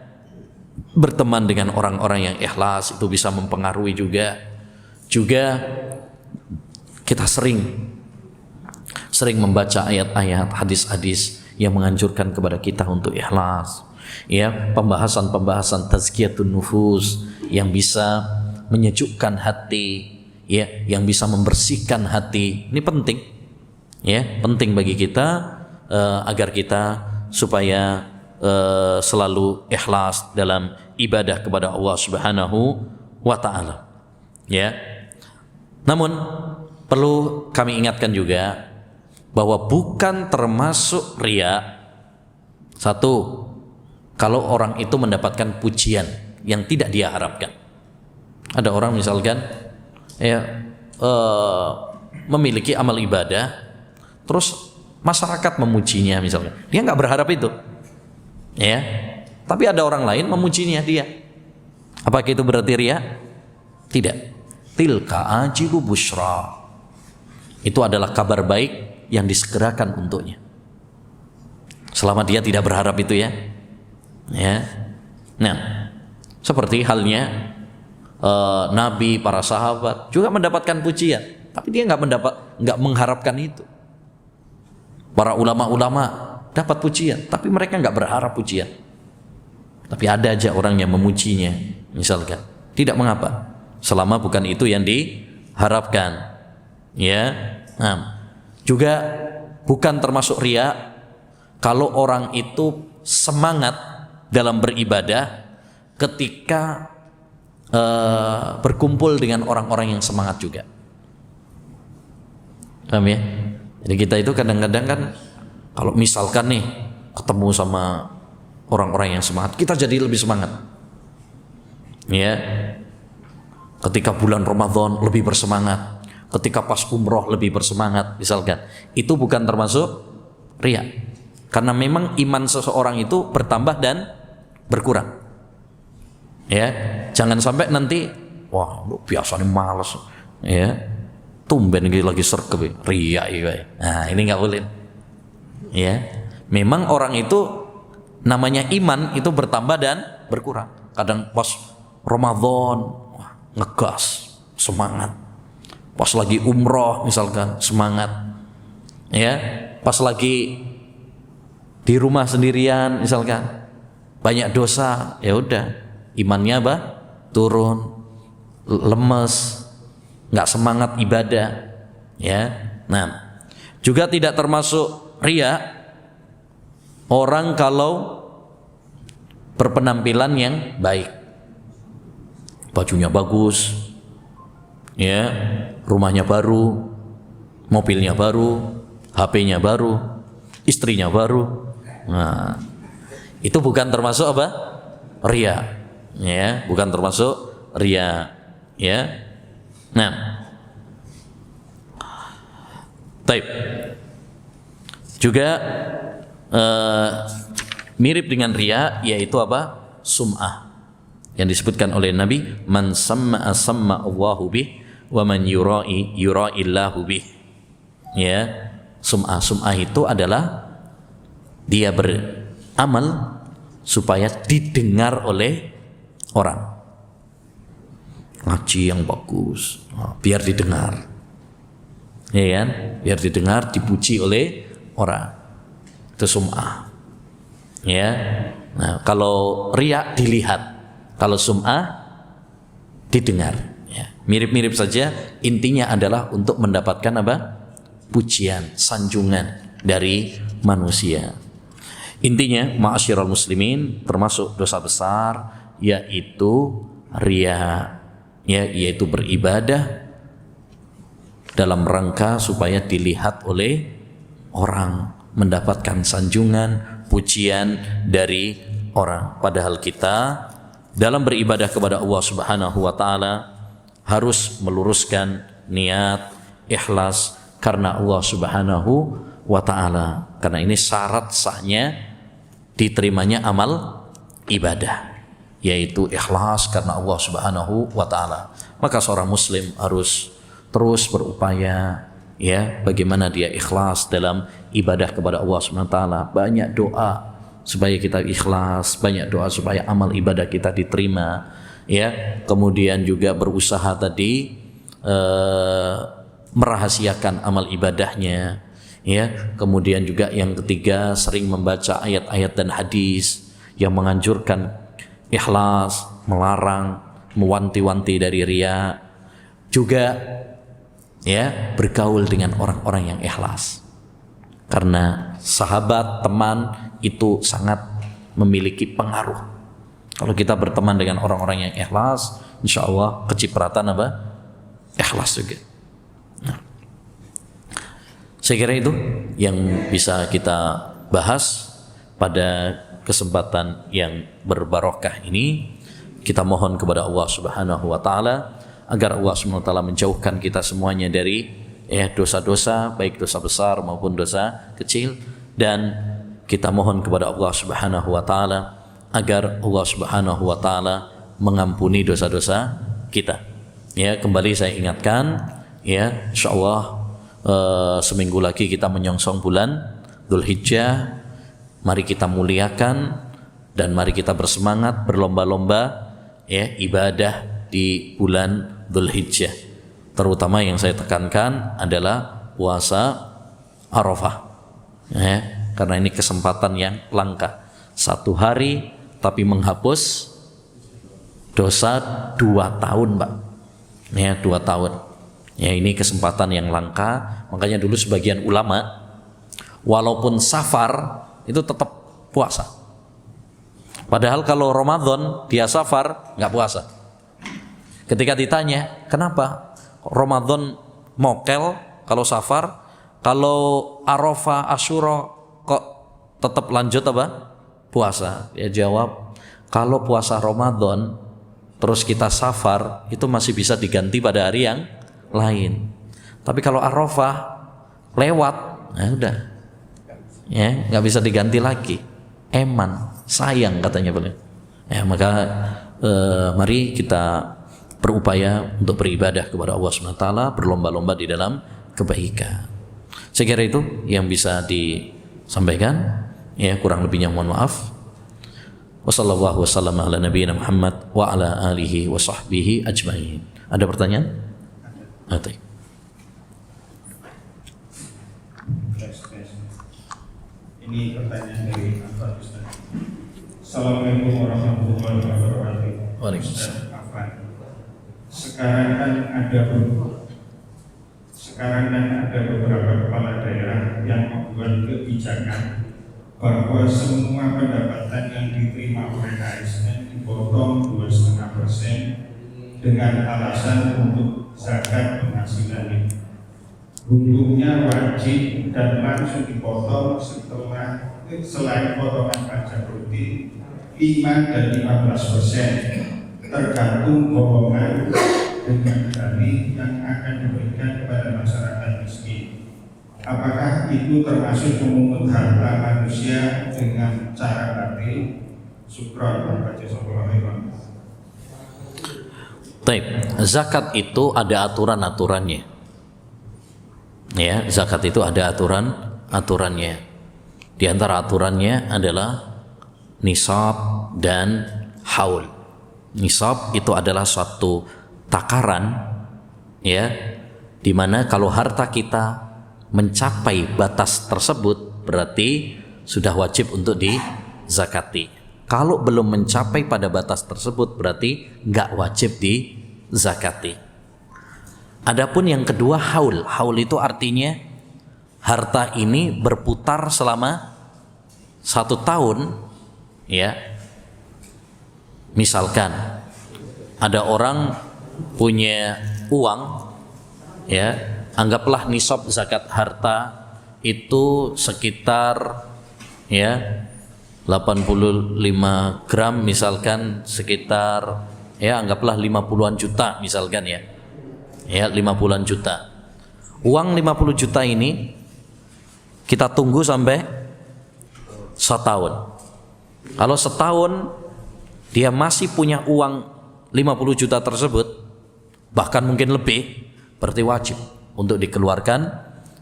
Berteman dengan orang-orang yang ikhlas itu bisa mempengaruhi juga kita sering membaca ayat-ayat, hadis-hadis yang menganjurkan kepada kita untuk ikhlas, ya, pembahasan tazkiyatun nufus yang bisa menyejukkan hati, ya, yang bisa membersihkan hati. Ini penting, ya, penting bagi kita agar kita supaya selalu ikhlas dalam ibadah kepada Allah Subhanahu wa taala, ya. Namun perlu kami ingatkan juga bahwa bukan termasuk riya. Satu, kalau orang itu mendapatkan pujian yang tidak dia harapkan. Ada orang misalkan ya memiliki amal ibadah, terus masyarakat memujinya misalnya, dia nggak berharap itu, ya. Tapi ada orang lain memujinya dia. Apakah itu berarti riya? Tidak. Tilka ajilu busyra. Itu adalah kabar baik yang disegerakan untuknya. Selama dia tidak berharap itu, ya. Ya. Nah, seperti halnya Nabi, para sahabat juga mendapatkan pujian, tapi dia nggak mengharapkan itu. Para ulama-ulama dapat pujian, tapi mereka nggak berharap pujian. Tapi ada aja orang yang memujinya, misalkan. Tidak mengapa, selama bukan itu yang diharapkan, ya. Nah, juga bukan termasuk riya kalau orang itu semangat dalam beribadah ketika berkumpul dengan orang-orang yang semangat juga. Paham ya? Jadi kita itu kadang-kadang kan kalau misalkan nih ketemu sama orang-orang yang semangat, kita jadi lebih semangat, ya. Ketika bulan Ramadan lebih bersemangat, ketika pas umroh lebih bersemangat, misalkan. Itu bukan termasuk riya, karena memang iman seseorang itu bertambah dan berkurang, ya. Jangan sampai nanti wah biasa nih malas, ya, tumben lagi sergap, riya, ya. Nah, ini nggak boleh, ya. Memang orang itu namanya iman itu bertambah dan berkurang. Kadang pas Ramadan ngegas, semangat. Pas lagi umroh misalkan semangat, ya. Pas lagi di rumah sendirian misalkan banyak dosa, ya udah imannya turun, lemes, nggak semangat ibadah, ya. Nah, juga tidak termasuk riya orang kalau berpenampilan yang baik, bajunya bagus, ya, rumahnya baru, mobilnya baru, HP-nya baru, istrinya baru. Nah, itu bukan termasuk apa? Riya, ya, bukan termasuk riya, ya. Nah, taib. Juga mirip dengan riya, yaitu apa? Sum'ah, yang disebutkan oleh Nabi, man samma'a samma'allahu bih wa man yura'illahu bih, ya. Sum'ah itu adalah dia beramal supaya didengar oleh orang. Ngaji yang bagus, biar didengar, ya kan? Biar didengar, dipuji oleh orang. Itu sum'ah, ya. Nah, kalau riya dilihat, kalau sum'ah didengar, ya. Mirip-mirip saja, intinya adalah untuk mendapatkan apa? Pujian, sanjungan dari manusia. Intinya, ma'asyiral muslimin, termasuk dosa besar yaitu riya, ya, yaitu beribadah dalam rangka supaya dilihat oleh orang, mendapatkan sanjungan, pujian dari orang. Padahal kita dalam beribadah kepada Allah Subhanahu wa taala harus meluruskan niat, ikhlas karena Allah Subhanahu wa ta'ala. Karena ini syarat sahnya diterimanya amal ibadah, yaitu ikhlas karena Allah Subhanahu wa ta'ala. Maka seorang muslim harus terus berupaya ya bagaimana dia ikhlas dalam ibadah kepada Allah Subhanahu wa ta'ala. Banyak doa supaya kita ikhlas, banyak doa supaya amal ibadah kita diterima ya. Kemudian juga berusaha tadi merahasiakan amal ibadahnya ya. Kemudian juga yang ketiga, sering membaca ayat-ayat dan hadis yang menganjurkan ikhlas, melarang, mewanti-wanti dari riya. Juga ya bergaul dengan orang-orang yang ikhlas. Karena sahabat, teman itu sangat memiliki pengaruh. Kalau kita berteman dengan orang-orang yang ikhlas, insya Allah kecipratan apa? Ikhlas juga. Nah, saya kira itu yang bisa kita bahas pada kesempatan yang berbarokah ini. Kita mohon kepada Allah Subhanahu wa ta'ala agar Allah Subhanahu wa ta'ala menjauhkan kita semuanya dari dosa-dosa, baik dosa besar maupun dosa kecil. Dan kita mohon kepada Allah Subhanahu wa ta'ala agar Allah Subhanahu wa ta'ala mengampuni dosa-dosa kita. Ya, kembali saya ingatkan ya, insyaallah seminggu lagi kita menyongsong bulan Dzulhijjah. Mari kita muliakan dan mari kita bersemangat berlomba-lomba ya ibadah di bulan Dzulhijjah. Terutama yang saya tekankan adalah puasa Arafah. Ya, karena ini kesempatan yang langka. 1 hari tapi menghapus dosa 2 tahun, Pak. Ya, 2 tahun. Ya, ini kesempatan yang langka. Makanya dulu sebagian ulama walaupun safar itu tetap puasa. Padahal kalau Ramadan dia safar nggak puasa. Ketika ditanya, kenapa Ramadan mokel kalau safar, kalau Arafah, Asyura kok tetap lanjut apa? Puasa. Dia jawab, kalau puasa Ramadan terus kita safar itu masih bisa diganti pada hari yang lain. Tapi kalau Arafah lewat, nah udah, ya nggak bisa diganti lagi. Eman, sayang katanya beliau. Ya, maka mari kita berupaya untuk beribadah kepada Allah Subhanahu wa ta'ala, berlomba-lomba di dalam kebaikan. Saya kira itu yang bisa disampaikan. Ya, kurang lebihnya mohon maaf. Wassallallahu wasallam ala nabiyina Muhammad wa ala alihi wa sahbihi ajmain. Ada pertanyaan? Ada. Ini pertanyaan dari Afan Ustaz. Assalamualaikum warahmatullahi wabarakatuh. Waalaikumsalam. Sekarang kan ada beberapa kepala daerah yang membuat kebijakan bahwa semua pendapatan yang diterima oleh ASN dipotong 2,5% dengan alasan untuk zakat penghasilan. Hukumnya wajib dan langsung dipotong selain potongan pajak rutin 5 dan 15%, tergantung golongan dengan dalih yang akan diberikan kepada masyarakat miskin. Apakah itu termasuk memungut harta manusia dengan cara batil? Syukran. Baik, zakat itu ada aturan-aturannya. Ya, zakat itu ada aturannya. Di antara aturannya adalah nisab dan haul. Nisab itu adalah suatu takaran, ya, di mana kalau harta kita mencapai batas tersebut berarti sudah wajib untuk dizakati. Kalau belum mencapai pada batas tersebut berarti nggak wajib dizakati. Adapun yang kedua haul. Haul itu artinya harta ini berputar selama 1 tahun, ya. Misalkan ada orang punya uang, ya, anggaplah nisab zakat harta itu sekitar ya 85 gram misalkan, sekitar ya anggaplah 50-an juta misalkan ya. Ya, 50 juta. Uang 50 juta ini kita tunggu sampai setahun. Kalau setahun dia masih punya uang 50 juta tersebut, bahkan mungkin lebih, berarti wajib untuk dikeluarkan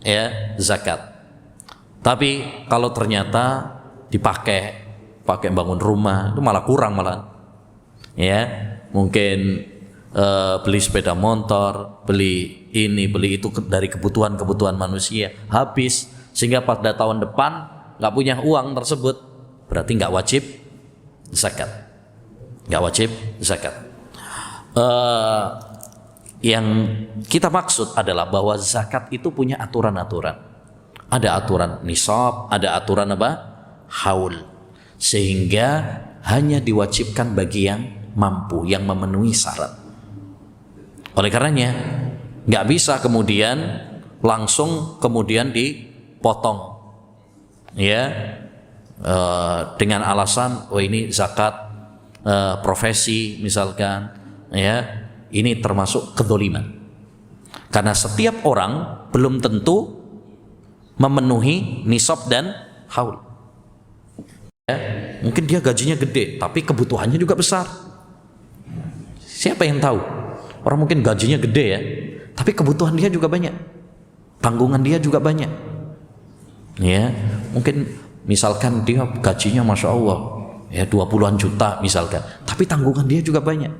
ya zakat. Tapi kalau ternyata dipakai bangun rumah, itu malah kurang malah. Ya, mungkin beli sepeda motor, beli ini, beli itu dari kebutuhan manusia, habis, sehingga pada tahun depan nggak punya uang tersebut, berarti nggak wajib zakat. Nggak wajib zakat. Yang kita maksud adalah bahwa zakat itu punya aturan-aturan. Ada aturan nisab, ada aturan apa? Haul. Sehingga hanya diwajibkan bagi yang mampu, yang memenuhi syarat. Oleh karenanya nggak bisa kemudian langsung kemudian dipotong, ya, dengan alasan ini zakat profesi misalkan, ya, ini termasuk kedzaliman. Karena setiap orang belum tentu memenuhi nisab dan haul. Ya, mungkin dia gajinya gede tapi kebutuhannya juga besar. Siapa yang tahu? Orang mungkin gajinya gede ya, tapi kebutuhan dia juga banyak, tanggungan dia juga banyak. Ya, mungkin misalkan dia gajinya masya Allah ya 20-an juta misalkan, tapi tanggungan dia juga banyak.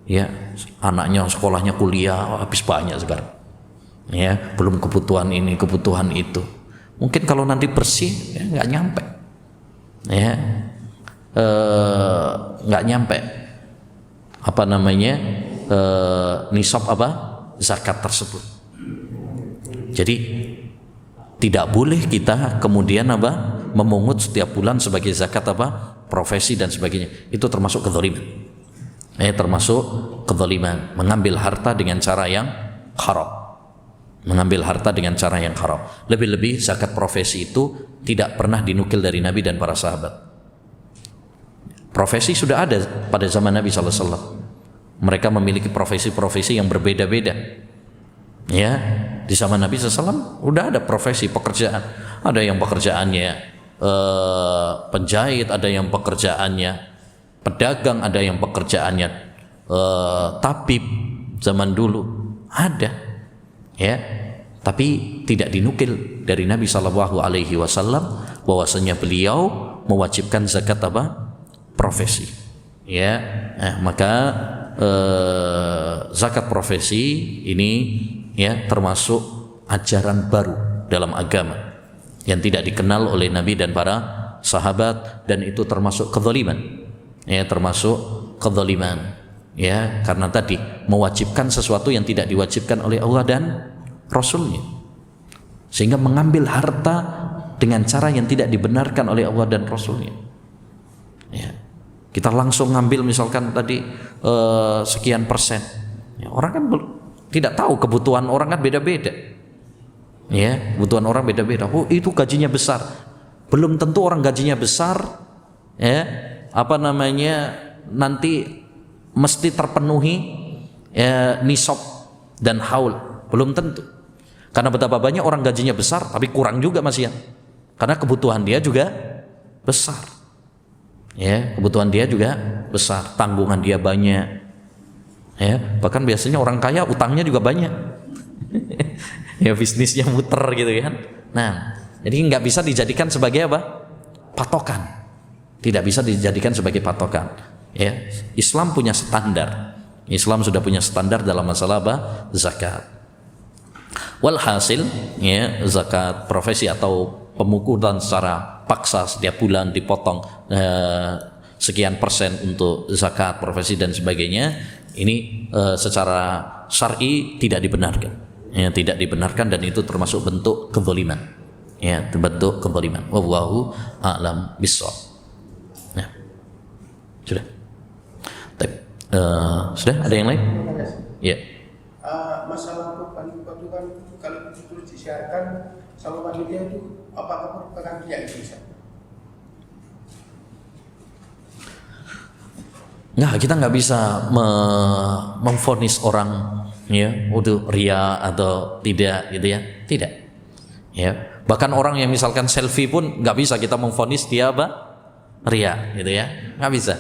Ya, anaknya sekolahnya kuliah habis banyak sekarang. Ya, belum kebutuhan ini, kebutuhan itu. Mungkin kalau nanti bersih ya nggak nyampe. Ya, nggak nyampe. Apa namanya? Nisab apa? Zakat tersebut. Jadi tidak boleh kita kemudian apa? Memungut setiap bulan sebagai zakat apa? Profesi dan sebagainya. Itu termasuk kedzaliman. Termasuk kedzaliman, mengambil harta dengan cara yang haram. Mengambil harta dengan cara yang haram. Lebih-lebih zakat profesi itu tidak pernah dinukil dari Nabi dan para sahabat. Profesi sudah ada pada zaman Nabi sallallahu alaihi wasallam. Mereka memiliki profesi-profesi yang berbeda-beda. Ya, di zaman Nabi SAW udah ada profesi pekerjaan. Ada yang pekerjaannya penjahit, ada yang pekerjaannya pedagang, ada yang pekerjaannya tabib zaman dulu ada. Ya, tapi tidak dinukil dari Nabi SAW bahwasanya beliau mewajibkan zakat apa? Profesi. Ya, maka zakat profesi ini ya termasuk ajaran baru dalam agama yang tidak dikenal oleh Nabi dan para sahabat, dan itu termasuk kedzaliman. Ya, termasuk kedzaliman. Ya, karena tadi mewajibkan sesuatu yang tidak diwajibkan oleh Allah dan Rasulnya, sehingga mengambil harta dengan cara yang tidak dibenarkan oleh Allah dan Rasulnya. Ya, kita langsung ngambil misalkan tadi sekian persen. Ya, orang kan tidak tahu kebutuhan orang kan beda-beda. Ya, kebutuhan orang beda-beda. Oh, itu gajinya besar. Belum tentu orang gajinya besar ya, apa namanya, nanti mesti terpenuhi nisab dan haul. Belum tentu. Karena betapa banyak orang gajinya besar tapi kurang juga masih ya. Karena kebutuhan dia juga besar. Ya, kebutuhan dia juga besar, tanggungan dia banyak. Ya, bahkan biasanya orang kaya utangnya juga banyak. Ya, bisnisnya muter gitu kan. Nah, jadi nggak bisa dijadikan sebagai apa? Patokan. Tidak bisa dijadikan sebagai patokan. Ya, Islam punya standar. Islam sudah punya standar dalam masalah apa? Zakat. Walhasil, ya, zakat profesi atau pemungutan secara paksa setiap bulan dipotong sekian persen untuk zakat profesi dan sebagainya, ini secara syar'i tidak dibenarkan. Ya, tidak dibenarkan, dan itu termasuk bentuk kezaliman. Ya, bentuk kezaliman. Wallahu a'lam bishawab. Ya. Sudah. Sudah ada yang lain? Ya. Masalah kurban itu kan kalau itu disiarkan sama panitia itu apakah merupakan tidak bisa? Nah, kita nggak bisa memvonis orang ya, itu ria atau tidak gitu ya, tidak. Ya, bahkan orang yang misalkan selfie pun nggak bisa kita memvonis dia apa? Ria, gitu ya, nggak bisa.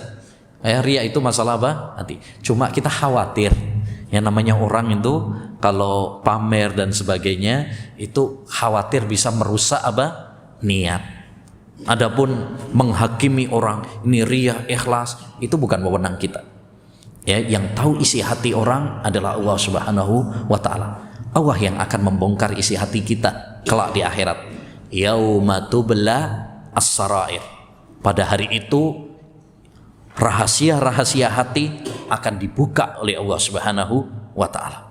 Ria itu masalah apa? Hati. Cuma kita khawatir, yang namanya orang itu kalau pamer dan sebagainya itu khawatir bisa merusak apa? Niat. Adapun menghakimi orang ini ria, ikhlas, itu bukan wewenang kita. Ya, yang tahu isi hati orang adalah Allah Subhanahu wa taala. Allah yang akan membongkar isi hati kita kelak di akhirat. Yauma tubla as-sarair. Pada hari itu rahasia-rahasia hati akan dibuka oleh Allah Subhanahu wa taala.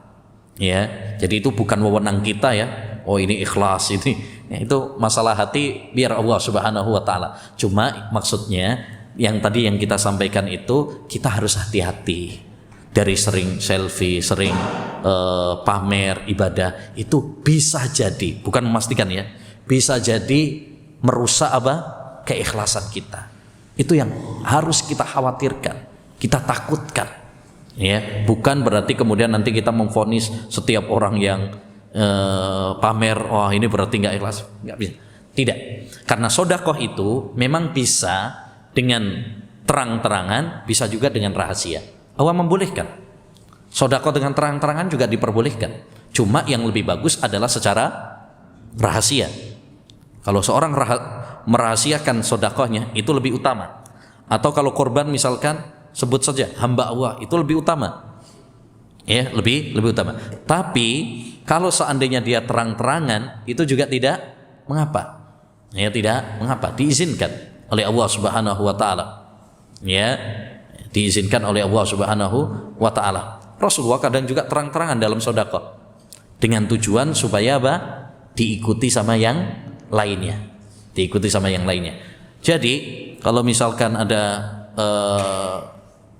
Ya, jadi itu bukan wewenang kita ya. Oh ini ikhlas ini. Ya, itu masalah hati biar Allah Subhanahu wa taala. Cuma maksudnya yang tadi yang kita sampaikan itu kita harus hati-hati. Dari sering selfie, sering pamer ibadah itu bisa jadi, bukan memastikan ya, bisa jadi merusak apa? Keikhlasan kita. Itu yang harus kita khawatirkan, kita takutkan. Ya, bukan berarti kemudian nanti kita memvonis setiap orang yang pamer, oh ini berarti nggak ikhlas, nggak bisa. Tidak, karena sedekah itu memang bisa dengan terang-terangan, bisa juga dengan rahasia. Allah membolehkan. Sedekah dengan terang-terangan juga diperbolehkan. Cuma yang lebih bagus adalah secara rahasia. Kalau seorang merahasiakan sedekahnya itu lebih utama. Atau kalau korban misalkan sebut saja hamba Allah itu lebih utama. Ya, lebih utama. Tapi kalau seandainya dia terang-terangan itu juga tidak mengapa. Ya, tidak mengapa, diizinkan oleh Allah Subhanahu wa taala. Ya, diizinkan oleh Allah Subhanahu wa taala. Rasulullah kadang juga terang-terangan dalam sedekah dengan tujuan supaya apa? Diikuti sama yang lainnya. Diikuti sama yang lainnya. Jadi, kalau misalkan ada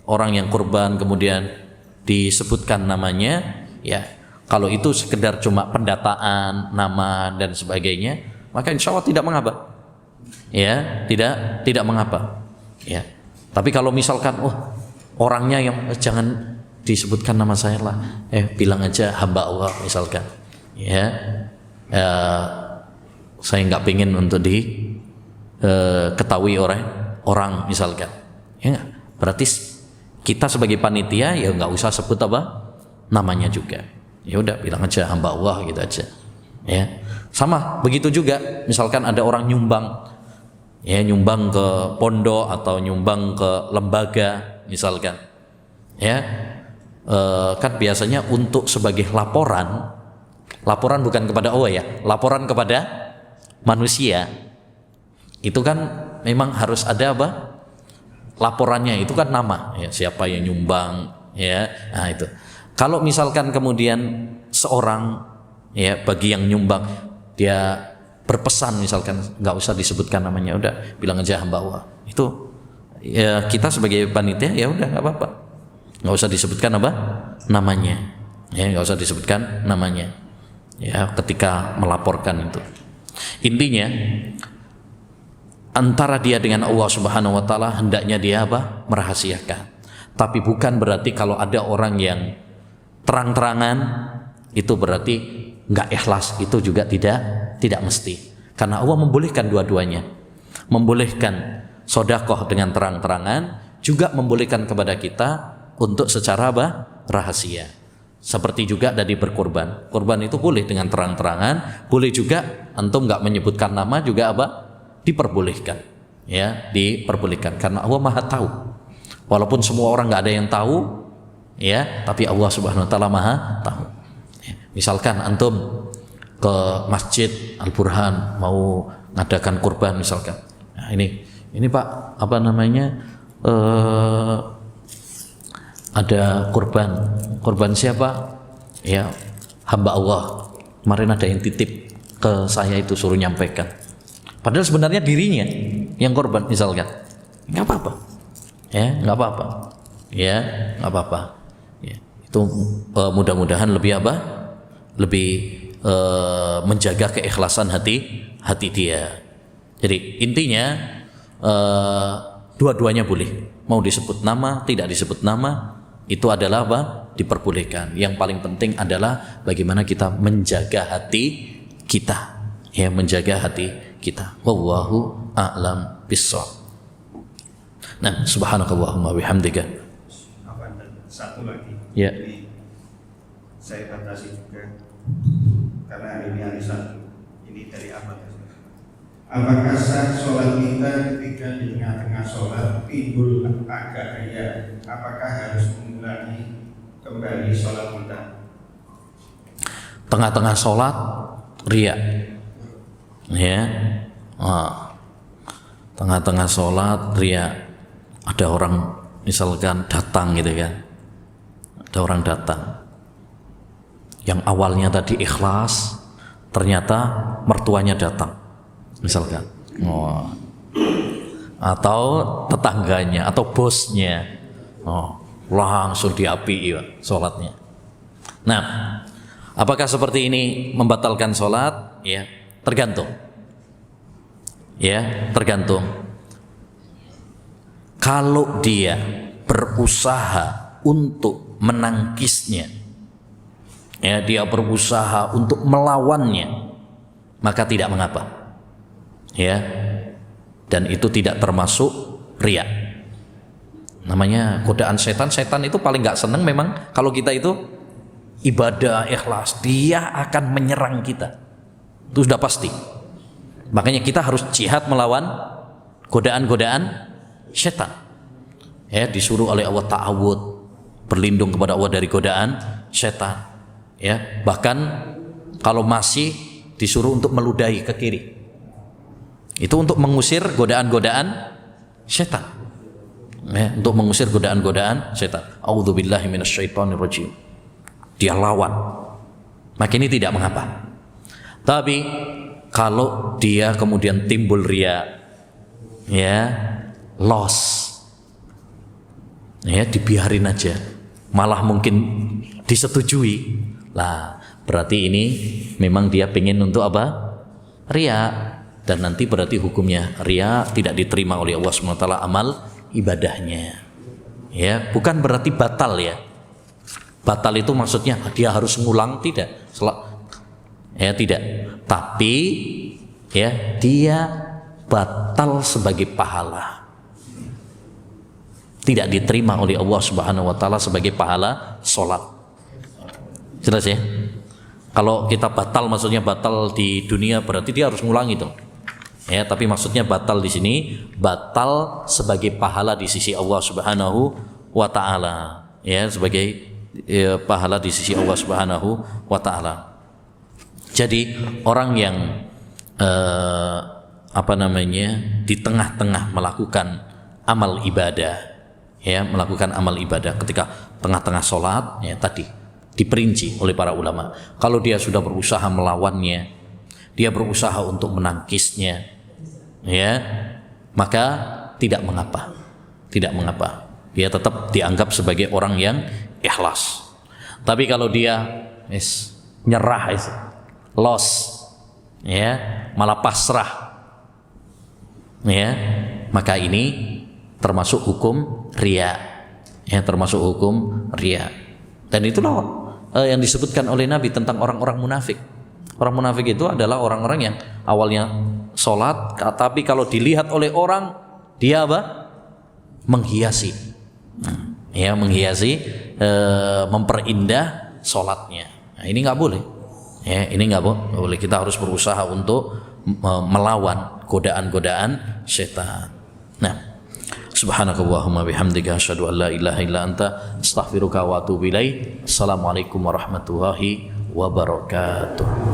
orang yang kurban kemudian disebutkan namanya, ya, kalau itu sekedar cuma pendataan nama dan sebagainya, maka insya Allah tidak mengapa. Ya, tidak mengapa. Ya. Tapi kalau misalkan orangnya yang jangan disebutkan nama saya lah, bilang aja hamba Allah misalkan, ya, saya nggak pengen untuk diketahui orang misalkan, ya, berarti kita sebagai panitia ya nggak usah sebut apa namanya juga, ya udah bilang aja hamba Allah gitu aja, ya. Sama begitu juga misalkan ada orang nyumbang, ya, nyumbang ke pondok atau nyumbang ke lembaga misalkan, ya, kan biasanya untuk sebagai laporan bukan kepada Allah ya, laporan kepada manusia itu kan memang harus ada apa laporannya, itu kan nama, ya, siapa yang nyumbang, ya, nah itu. Kalau misalkan kemudian seorang, ya, bagi yang nyumbang dia berpesan misalkan nggak usah disebutkan namanya, udah bilang aja hamba Allah, itu ya kita sebagai panitia ya udah nggak apa-apa, nggak usah disebutkan apa namanya, ya, nggak usah disebutkan namanya, ya, ketika melaporkan itu. Intinya antara dia dengan Allah Subhanahu wa taala hendaknya dia apa merahasiakan, tapi bukan berarti kalau ada orang yang terang-terangan itu berarti nggak ikhlas, itu juga tidak mesti, karena Allah membolehkan dua-duanya, membolehkan sedekah dengan terang-terangan, juga membolehkan kepada kita untuk secara apa rahasia. Seperti juga dari berkorban, korban itu boleh dengan terang-terangan, boleh juga antum nggak menyebutkan nama juga apa diperbolehkan, ya, diperbolehkan, karena Allah maha tahu. Walaupun semua orang nggak ada yang tahu, ya, tapi Allah Subhanahu wa taala maha tahu. Misalkan antum ke Masjid Al-Burhan mau ngadakan kurban misalkan, nah, ini Pak apa namanya, ada kurban siapa, ya, hamba Allah, kemarin ada yang titip ke saya itu suruh nyampaikan, padahal sebenarnya dirinya yang korban misalkan, nggak apa-apa, ya, nggak apa-apa, ya, nggak apa-apa, ya, itu mudah-mudahan lebih apa, lebih menjaga keikhlasan hati dia. Jadi intinya dua-duanya boleh, mau disebut nama tidak disebut nama itu adalah apa diperbolehkan. Yang paling penting adalah bagaimana kita menjaga hati kita, ya, menjaga hati kita. Wallahu a'lam bishawab. Nah, subhanakallahumma bihamdika. Satu lagi. Ya. Jadi, saya batasi juga karena ini hari Sabtu. Ini dari apa? Apakah sah sholat kita ketika di tengah-tengah sholat timbul agak ria? Apakah harus mengulangi kembali sholat kita? Tengah-tengah sholat ria, ya. Tengah-tengah sholat ria, ada orang misalkan datang gitu kan, ada orang datang yang awalnya tadi ikhlas, ternyata mertuanya datang misalkan, atau tetangganya atau bosnya, langsung diapi sholatnya. Nah, apakah seperti ini membatalkan sholat? Ya, tergantung. Ya, tergantung. Kalau dia berusaha untuk menangkisnya, ya, dia berusaha untuk melawannya, maka tidak mengapa. Ya, dan itu tidak termasuk riya. Namanya godaan setan. Setan itu paling nggak seneng memang kalau kita itu ibadah ikhlas, dia akan menyerang kita. Itu sudah pasti. Makanya kita harus jihad melawan godaan-godaan setan. Ya, disuruh oleh Allah ta'awud, berlindung kepada Allah dari godaan setan. Ya, bahkan kalau masih disuruh untuk meludahi ke kiri. Itu untuk mengusir godaan-godaan setan. Ya, untuk mengusir godaan-godaan setan. A'udzubillahi minasyaitonirrajim. Dia lawan. Maka ini tidak mengapa. Tapi kalau dia kemudian timbul riya, ya, loss, ya, dibiarin aja, malah mungkin disetujui, lah berarti ini memang dia pengen untuk apa? Riya. Dan nanti berarti hukumnya riya, tidak diterima oleh Allah SWT amal ibadahnya. Ya, bukan berarti batal ya. Batal itu maksudnya dia harus ngulang, tidak. Ya, tidak. Tapi ya, dia batal sebagai pahala. Tidak diterima oleh Allah Subhanahu wa taala sebagai pahala sholat. Jelas ya? Kalau kita batal maksudnya batal di dunia, berarti dia harus ngulang itu. Ya, tapi maksudnya batal di sini batal sebagai pahala di sisi Allah Subhanahu wa taala. Ya, sebagai pahala di sisi Allah Subhanahu wa taala. Jadi orang yang di tengah-tengah melakukan amal ibadah, ya, melakukan amal ibadah ketika tengah-tengah sholat, ya, tadi diperinci oleh para ulama. Kalau dia sudah berusaha melawannya, dia berusaha untuk menangkisnya, ya, maka tidak mengapa. Tidak mengapa. Dia tetap dianggap sebagai orang yang ikhlas. Tapi kalau dia nyerah, loss, ya, malah pasrah, ya, maka ini termasuk hukum riya. Ya, termasuk hukum riya. Dan itulah yang disebutkan oleh Nabi tentang orang-orang munafik. Orang munafik itu adalah orang-orang yang awalnya sholat, tapi kalau dilihat oleh orang, dia apa? Menghiasi, ya, menghiasi, memperindah sholatnya. Nah, ini nggak boleh. Ya, ini nggak boleh. Kita harus berusaha untuk melawan godaan-godaan setan. Nah, subhanakallahumma bihamdika asyhadu an la ilaha illa anta astaghfiruka wa atubu ilaik. Assalamualaikum warahmatullahi wabarakatuh.